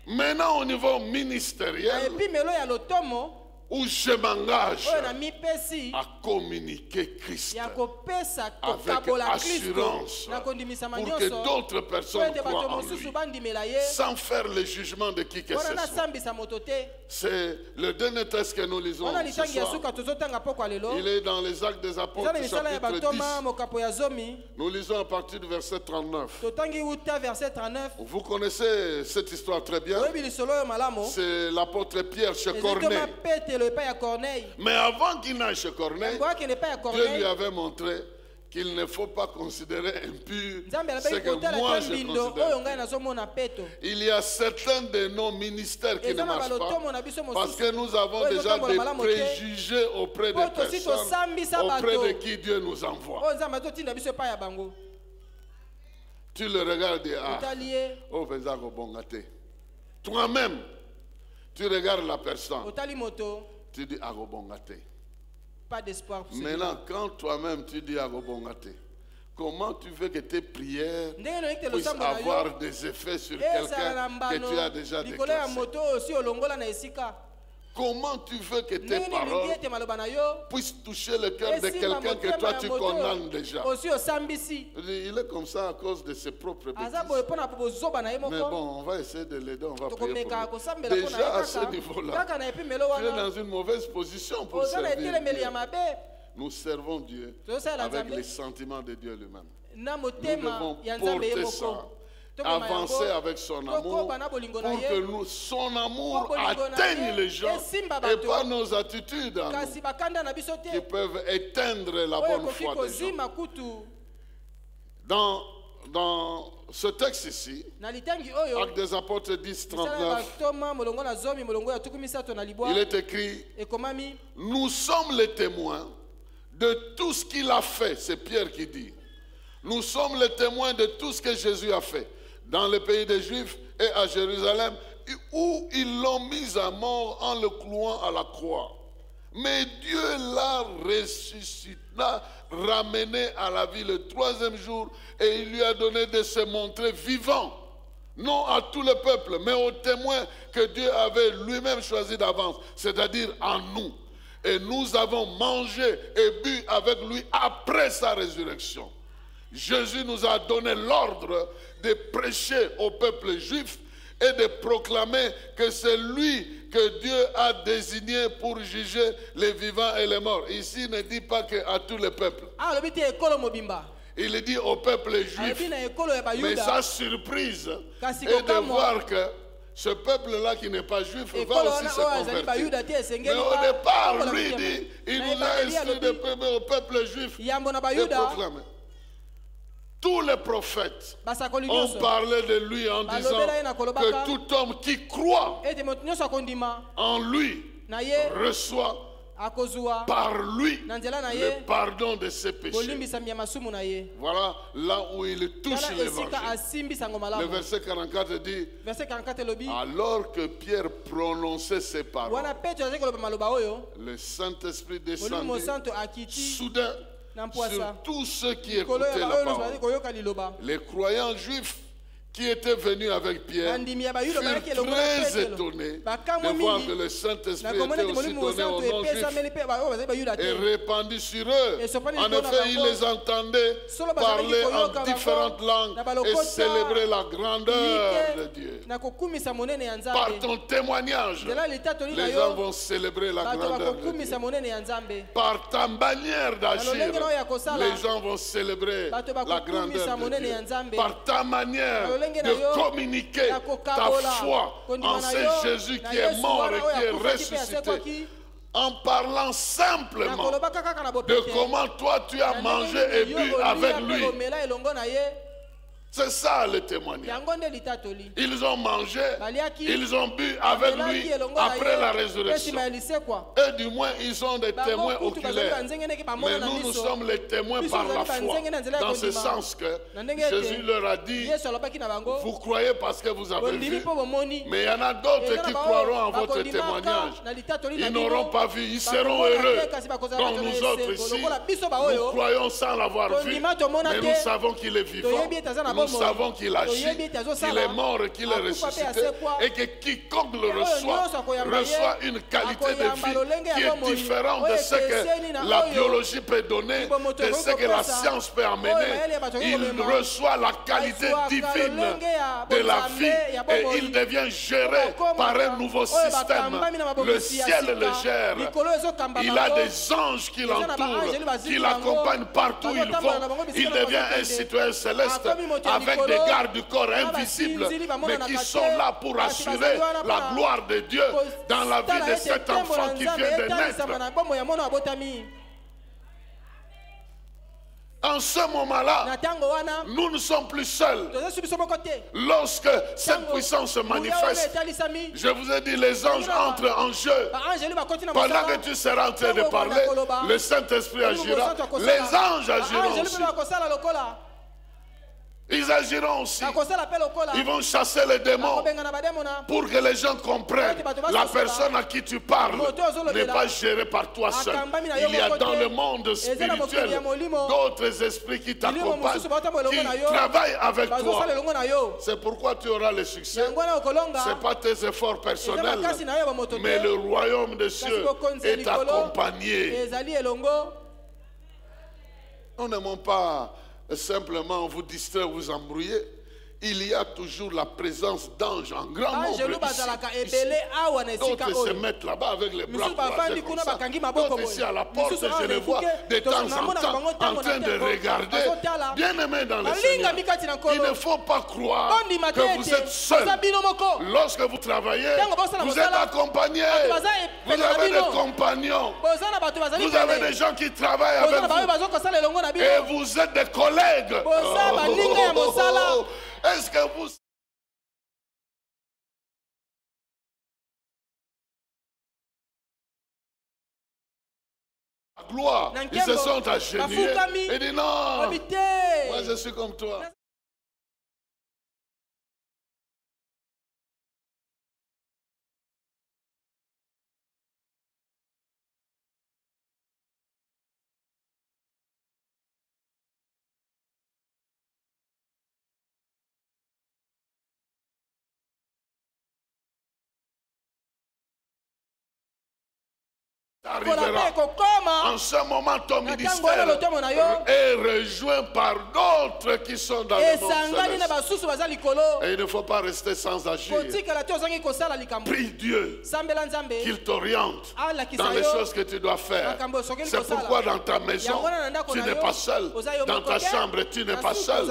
Maintenant au niveau ministériel, où je m'engage à communiquer Christ avec assurance pour que d'autres personnes croient en lui, sans faire le jugement de qui que ce soit. C'est le dernier texte que nous lisons ce soir. Il est dans les Actes des Apôtres, chapitre 10. Nous lisons à partir du verset 39. Vous connaissez cette histoire très bien. C'est l'apôtre Pierre chez Corneille. Mais avant qu'il n'aille chez Corneille, Dieu lui avait montré qu'il ne faut pas considérer impur ce que moi je considère. Il y a certains de nos ministères qui ne marchent pas parce que nous avons déjà des préjugés auprès des personnes auprès de qui Dieu nous envoie. Tu le regardes et oh, toi-même, tu regardes la personne. Tu dis Agobongate. Pas d'espoir pour maintenant, quand toi-même tu dis Agobongate, comment tu veux que tes prières puissent avoir des effets sur quelqu'un que tu as déjà déclassé? Comment tu veux que tes paroles puissent toucher le cœur de quelqu'un que toi tu condamnes déjà? Il est comme ça à cause de ses propres bêtises. Mais bon, on va essayer de l'aider, on va prier pour lui. Déjà à ce niveau-là, tu es dans une mauvaise position pour servir Dieu. Nous servons Dieu avec les sentiments de Dieu lui-même. Nous devons porter ça, avancer avec son amour pour que son amour atteigne les gens et pas nos attitudes à nous, qui peuvent éteindre la bonne foi des gens. Dans ce texte ici, Actes des Apôtres 10, 39, il est écrit: nous sommes les témoins de tout ce qu'il a fait. C'est Pierre qui dit. Nous sommes les témoins de tout ce que Jésus a fait dans le pays des Juifs et à Jérusalem, où ils l'ont mis à mort en le clouant à la croix. Mais Dieu l'a ressuscité, l'a ramené à la vie le 3e jour et il lui a donné de se montrer vivant. Non à tout le peuple, mais aux témoins que Dieu avait lui-même choisi d'avance, c'est-à-dire en nous. Et nous avons mangé et bu avec lui après sa résurrection. Jésus nous a donné l'ordre de prêcher au peuple juif et de proclamer que c'est lui que Dieu a désigné pour juger les vivants et les morts. Ici, il ne dit pas qu'à tous les peuples. Il dit au peuple juif. Mais sa surprise est de voir que ce peuple-là qui n'est pas juif va aussi se convertir. Mais au départ, lui dit, il nous a instruit au peuple juif de proclamer. Tous les prophètes ont parlé de lui en disant que tout homme qui croit en lui reçoit par lui le pardon de ses péchés. Voilà là où il touche l'évangile. Le verset 44 dit, alors que Pierre prononçait ces paroles, le Saint-Esprit descendit soudain sur tous ceux qui écoutaient la parole. Les croyants juifs qui étaient venus avec Pierre furent très étonnés de voir que le Saint-Esprit était aussi donné aux non-juifs et répandu sur eux. En effet, ils les entendaient parler en différentes langues et célébrer la grandeur de Dieu. Par ton témoignage, les gens vont célébrer la grandeur de Dieu. Par ta manière d'agir, les gens vont célébrer la grandeur de Dieu. Par ta manière de communiquer ta foi en ce Jésus qui est mort et qui est ressuscité, en parlant simplement de comment toi tu as mangé et bu avec lui. C'est ça le témoignage. Ils ont mangé, ils ont bu avec lui après la résurrection. Et du moins, ils sont des témoins oculaires. Mais nous sommes les témoins par la foi. Dans ce sens que Jésus leur a dit, vous croyez parce que vous avez vu. Mais il y en a d'autres qui croiront en votre témoignage. Ils n'auront pas vu, ils seront heureux. Donc nous autres ici, nous croyons sans l'avoir vu. Mais nous savons qu'il est vivant. Nous savons qu'il agit, qu'il est mort et qu'il est ressuscité, et que quiconque le reçoit une qualité de vie qui est différente de ce que la biologie peut donner, de ce que la science peut amener. Il reçoit la qualité divine de la vie et il devient géré par un nouveau système. Le ciel le gère. Il a des anges qui l'entourent, qui l'accompagnent partout où il va. Il devient un citoyen céleste avec des gardes du corps invisibles, mais qui sont là pour assurer la gloire de Dieu dans la vie de cet enfant qui vient de naître. En ce moment-là, nous ne sommes plus seuls. Lorsque cette puissance se manifeste, je vous ai dit, les anges entrent en jeu. Pendant que tu seras en train de parler, le Saint-Esprit agira, les anges agiront aussi. Ils agiront aussi. Ils vont chasser les démons pour que les gens comprennent. La personne à qui tu parles n'est pas gérée par toi seul. Il y a dans le monde spirituel d'autres esprits qui t'accompagnent, qui travaillent avec toi. C'est pourquoi tu auras le succès. Ce n'est pas tes efforts personnels, mais le royaume des cieux est accompagné. Nous n'aimons pas simplement vous distraire, vous embrouiller. Il y a toujours la présence d'anges en grand nombre ici. D'autres se mettent là-bas avec les bras croisés comme ça. D'autres ici à la porte, je les vois de temps en temps en train de regarder. Bien aimés dans le Seigneur, il ne faut pas croire que vous êtes seul. Lorsque vous travaillez, vous êtes accompagné. Vous avez des compagnons. Vous avez des gens qui travaillent avec vous. Et vous êtes des collègues. Est-ce que vous... La gloire, ils se sont agenouillés et disent non, moi je suis comme toi. arrivera. En ce moment, ton ministère est rejoint par d'autres qui sont dans le monde céleste. Et il ne faut pas rester sans agir. Prie Dieu qu'il t'oriente dans les choses que tu dois faire. C'est pourquoi dans ta maison, tu n'es pas seul. Dans ta chambre, tu n'es pas seul.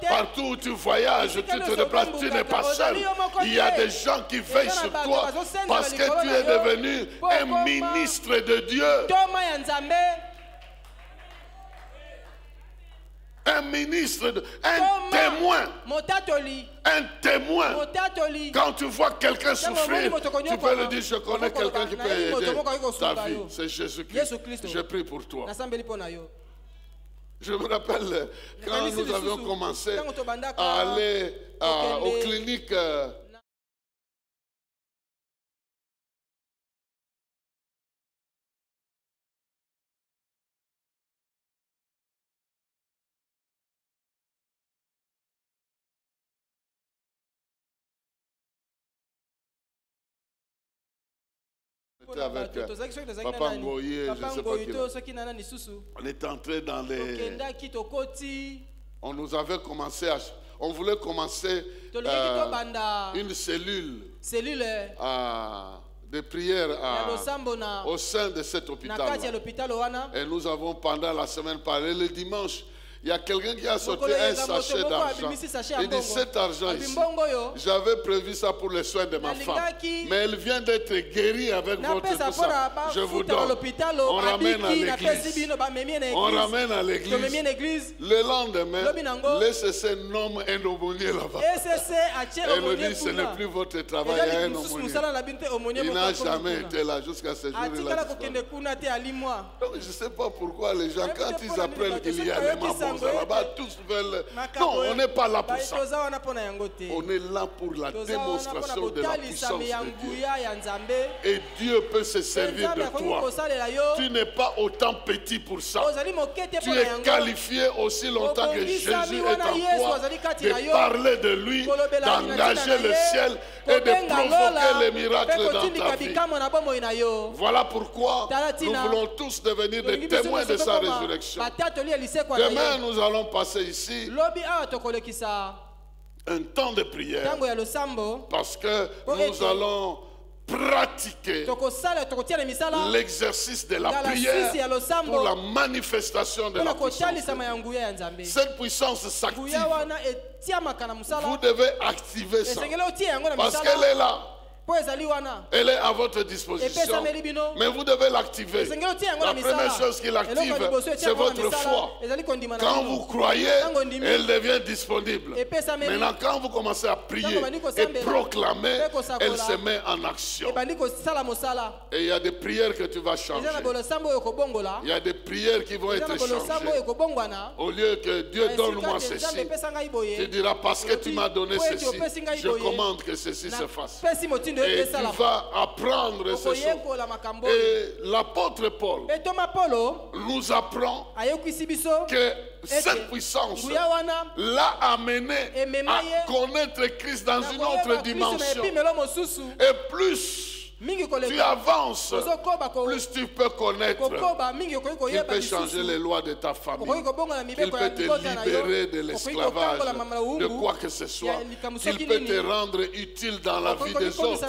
Partout où tu voyages, tu te déplaces, tu n'es pas seul. Il y a des gens qui veillent sur toi parce que tu es devenu un ministre de Dieu. Un ministre, un témoin. Un témoin. Quand tu vois quelqu'un souffrir, tu peux lui dire, je connais quelqu'un qui peut aider ta vie. C'est Jésus-Christ. Je prie pour toi. Je me rappelle quand nous avions commencé à aller aux cliniques. Avec Papa Ngoye, je ne sais pas qui. On est entré dans les... On nous avait commencé à... On voulait commencer une cellule de prière au sein de cet hôpital. Et nous avons pendant la semaine parlé le dimanche. Il y a quelqu'un qui a sauté un sachet d'argent. Il dit, cet argent ici, j'avais prévu ça pour les soins de ma femme. Mais elle vient d'être guérie avec votre tout ça. Je vous donne. On ramène à l'église. On ramène à l'église. Le lendemain, l'ECC nomme un aumônier là-bas. Elle nous dit, ce n'est plus votre travail, il y a un aumônier. Il n'a jamais été là jusqu'à ce jour-là. Donc je ne sais pas pourquoi les gens, quand ils apprennent qu'il y a les mabons, là-bas, tous veulent... Non, on n'est pas là pour ça. On est là pour la démonstration de la puissance de Dieu. Et Dieu peut se servir de toi. Tu n'es pas autant petit pour ça. Tu es qualifié aussi longtemps que Jésus est en toi de parler de lui, d'engager le ciel et de provoquer les miracles dans ta vie. Voilà pourquoi nous voulons tous devenir des témoins de sa résurrection. Demain, nous allons passer ici un temps de prière parce que nous allons pratiquer l'exercice de la prière pour la manifestation de la puissance. Cette puissance s'active. Vous devez activer ça parce qu'elle est là. Elle est à votre disposition, mais vous devez l'activer. La première chose qui l'active, c'est votre foi. Quand vous croyez, elle devient disponible. Maintenant, quand vous commencez à prier et proclamer, elle se met en action. Et il y a des prières que tu vas changer. Il y a des prières qui vont être changées. Au lieu que Dieu donne-moi ceci, tu diras parce que tu m'as donné ceci, je commande que ceci se fasse. Et tu vas apprendre ces choses. Et l'apôtre Paul nous apprend que cette puissance l'a amené à connaître Christ dans une autre dimension. Et plus tu avances, plus tu peux connaître qu'il peut changer les lois de ta famille, qu'il peut te libérer de l'esclavage, de quoi que ce soit, qu'il peut te rendre utile dans la vie des autres,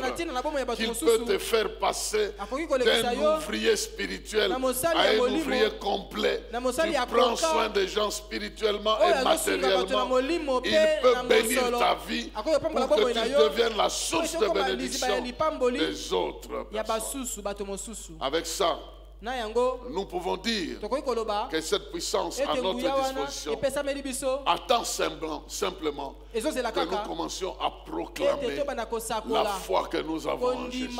qu'il peut te faire passer d'un ouvrier spirituel à un ouvrier complet, qui prend soin des gens spirituellement et matériellement. Il peut bénir ta vie pour que tu deviennes la source de bénédiction des autres. Avec ça, nous pouvons dire que cette puissance à notre disposition attend simplement que nous commencions à proclamer la foi que nous avons en Jésus.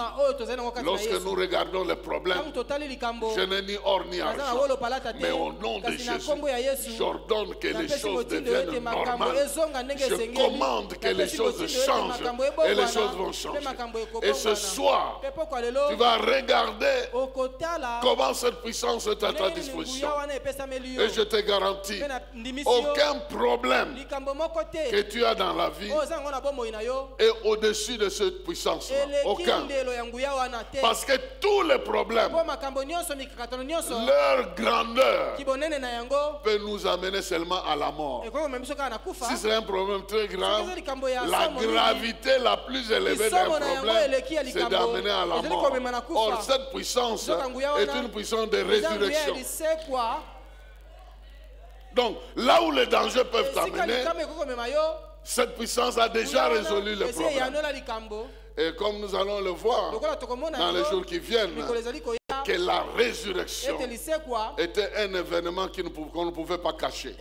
Lorsque nous regardons les problèmes, je n'ai ni or ni argent, mais au nom de Jésus, j'ordonne que les choses deviennent normales. Je commande que les choses changent et les choses vont changer. Et ce soir, tu vas regarder comment cette puissance est à ta disposition. Et je te garantis, aucun problème que tu as dans la vie est au-dessus de cette puissance. Aucun. Parce que tous les problèmes, leur grandeur peut nous amener seulement à la mort. Si c'est un problème très grave, la gravité la plus élevée d'un problème, c'est d'amener à la mort. Or, cette puissance est une puissance de résurrection. Donc, là où les dangers peuvent t'amener, cette puissance a déjà résolu le problème. Et comme nous allons le voir dans les jours qui viennent, que la résurrection était un événement qu'on ne pouvait pas cacher.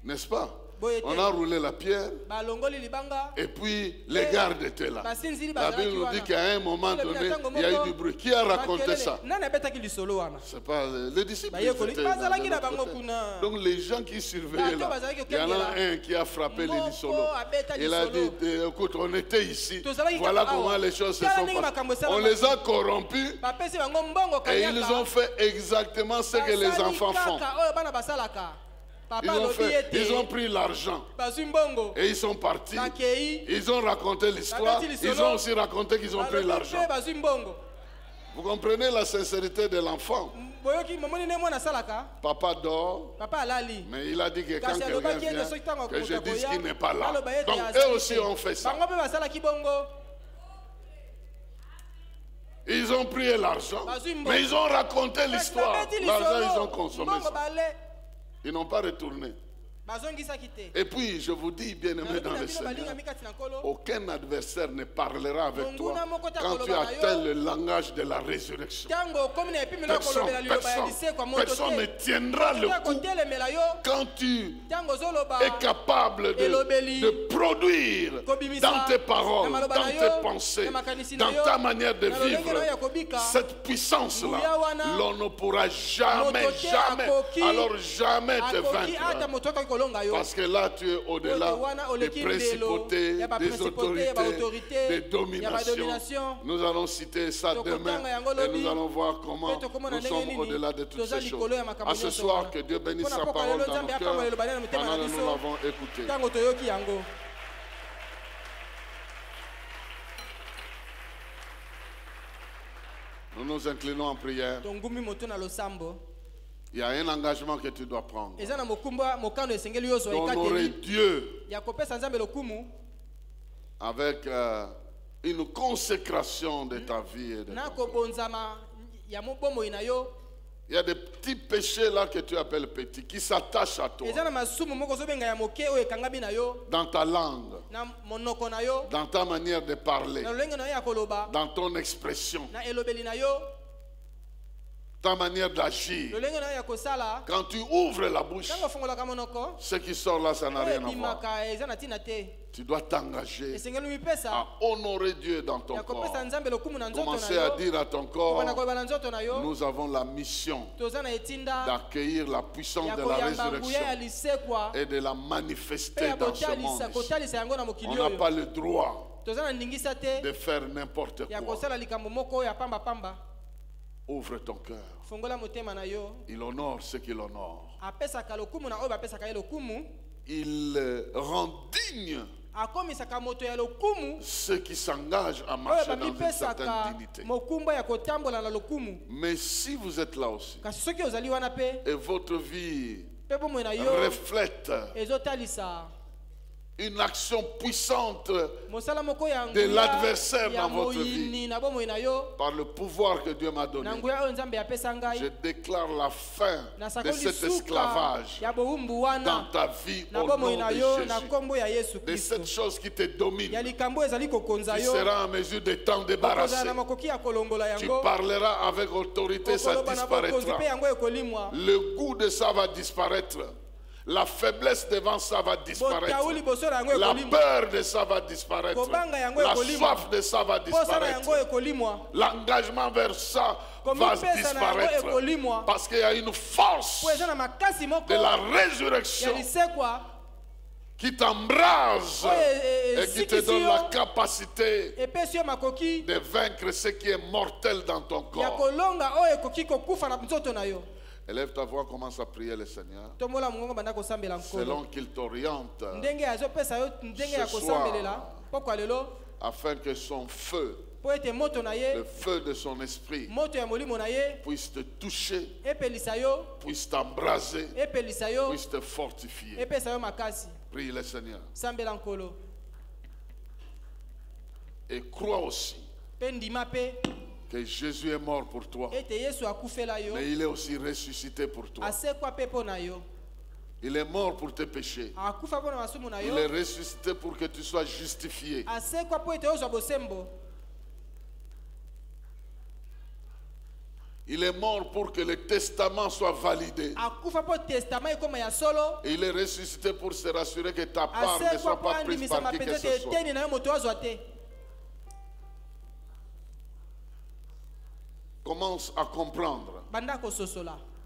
N'est-ce pas? On a roulé la pierre et puis les gardes étaient là. La Bible nous dit qu'à un moment donné, il y a eu du bruit. Qui a raconté ça? C'est pas les disciples. Donc les gens qui surveillaient là, il y en a un qui a frappé les lissolos. Il a dit, écoute, on était ici. Voilà comment les choses se sont passées. On les a corrompus et ils ont fait exactement ce que les enfants font. Ils ont pris l'argent et ils sont partis. Ils ont raconté l'histoire. Ils ont aussi raconté qu'ils ont pris l'argent. Vous comprenez la sincérité de l'enfant? Papa dort, mais il a dit que quand quelqu'un vient, que je dise qu'il n'est pas là. Donc eux aussi ont fait ça. Ils ont pris l'argent, mais ils ont raconté l'histoire. L'argent, ils ont consommé ça. Ils n'ont pas retourné. Et puis, je vous dis, bien-aimé dans le Seigneur, aucun adversaire ne parlera avec toi quand tu atteins le langage de la résurrection. Personne ne tiendra le coup quand tu es capable de produire dans tes paroles, dans tes pensées, dans ta manière de vivre cette puissance-là. L'on ne pourra jamais, alors jamais te vaincre. Parce que là, tu es au-delà des principautés, des autorités, des dominations. Nous allons citer ça demain et nous allons voir comment nous sommes au-delà de toutes ces choses. À ce soir, que Dieu bénisse sa parole dans nos cœurs pendant que nous l'avons écouté. Nous nous inclinons en prière. Il y a un engagement que tu dois prendre. D'honorer Dieu avec une consécration de ta vie et de ta vie. Il y a des petits péchés là que tu appelles petits qui s'attachent à toi. Dans ta langue, dans ta manière de parler, dans ton expression, ta manière d'agir. Quand tu ouvres la bouche, ce qui sort là, ça n'a rien à voir. Tu dois t'engager à honorer Dieu dans ton corps. Commencer à dire à ton corps, nous avons la mission d'accueillir la puissance de la résurrection et de la manifester dans ce monde. On n'a pas le droit de faire n'importe quoi. Ouvre ton cœur. Il honore ce qu'il honore. Il rend digne ceux qui s'engagent à marcher dans une certaine dignité. Mais si vous êtes là aussi et votre vie reflète une action puissante de l'adversaire dans votre vie, par le pouvoir que Dieu m'a donné, je déclare la fin de cet esclavage dans ta vie au nom de Jésus. De cette chose qui te domine, tu seras en mesure de t'en débarrasser. Tu parleras avec autorité, ça disparaîtra. Le goût de ça va disparaître. La faiblesse devant ça va disparaître. La peur de ça va disparaître. La soif de ça va disparaître. L'engagement vers ça va disparaître. Parce qu'il y a une force de la résurrection qui t'embrase et qui te donne la capacité de vaincre ce qui est mortel dans ton corps. Élève ta voix, commence à prier le Seigneur selon qu'il t'oriente ce soir, afin que son feu, le feu de son esprit, puisse te toucher, puisse t'embraser, puisse te fortifier. Prie le Seigneur. Et crois aussi que Jésus est mort pour toi, mais il est aussi ressuscité pour toi. Il est mort pour tes péchés. Il est ressuscité pour que tu sois justifié. Il est mort pour que le testament soit validé. Et il est ressuscité pour se rassurer que ta part ne soit pas prise par qui que ce soit. Commence à comprendre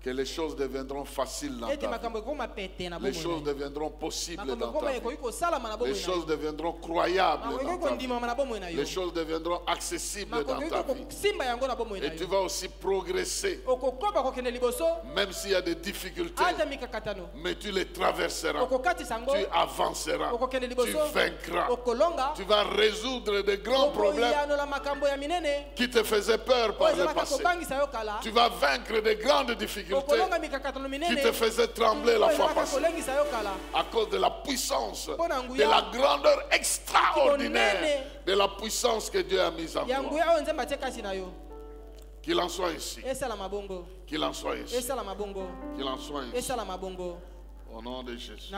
que les choses deviendront faciles dans ta vie. Les choses deviendront possibles dans ta vie. Les choses deviendront croyables dans ta vie. Les choses deviendront accessibles dans ta vie. Et tu vas aussi progresser. Même s'il y a des difficultés, mais tu les traverseras. Tu avanceras. Tu vaincras. Tu vas résoudre de grands problèmes qui te faisaient peur par le passé. Tu vas vaincre de grandes difficultés qui te faisait trembler la fois passée à cause de la puissance, de la grandeur extraordinaire de la puissance que Dieu a mise en toi. Qu'il en soit ici. Qu'il en soit ici. Qu'il en soit ici. Au nom de Jésus.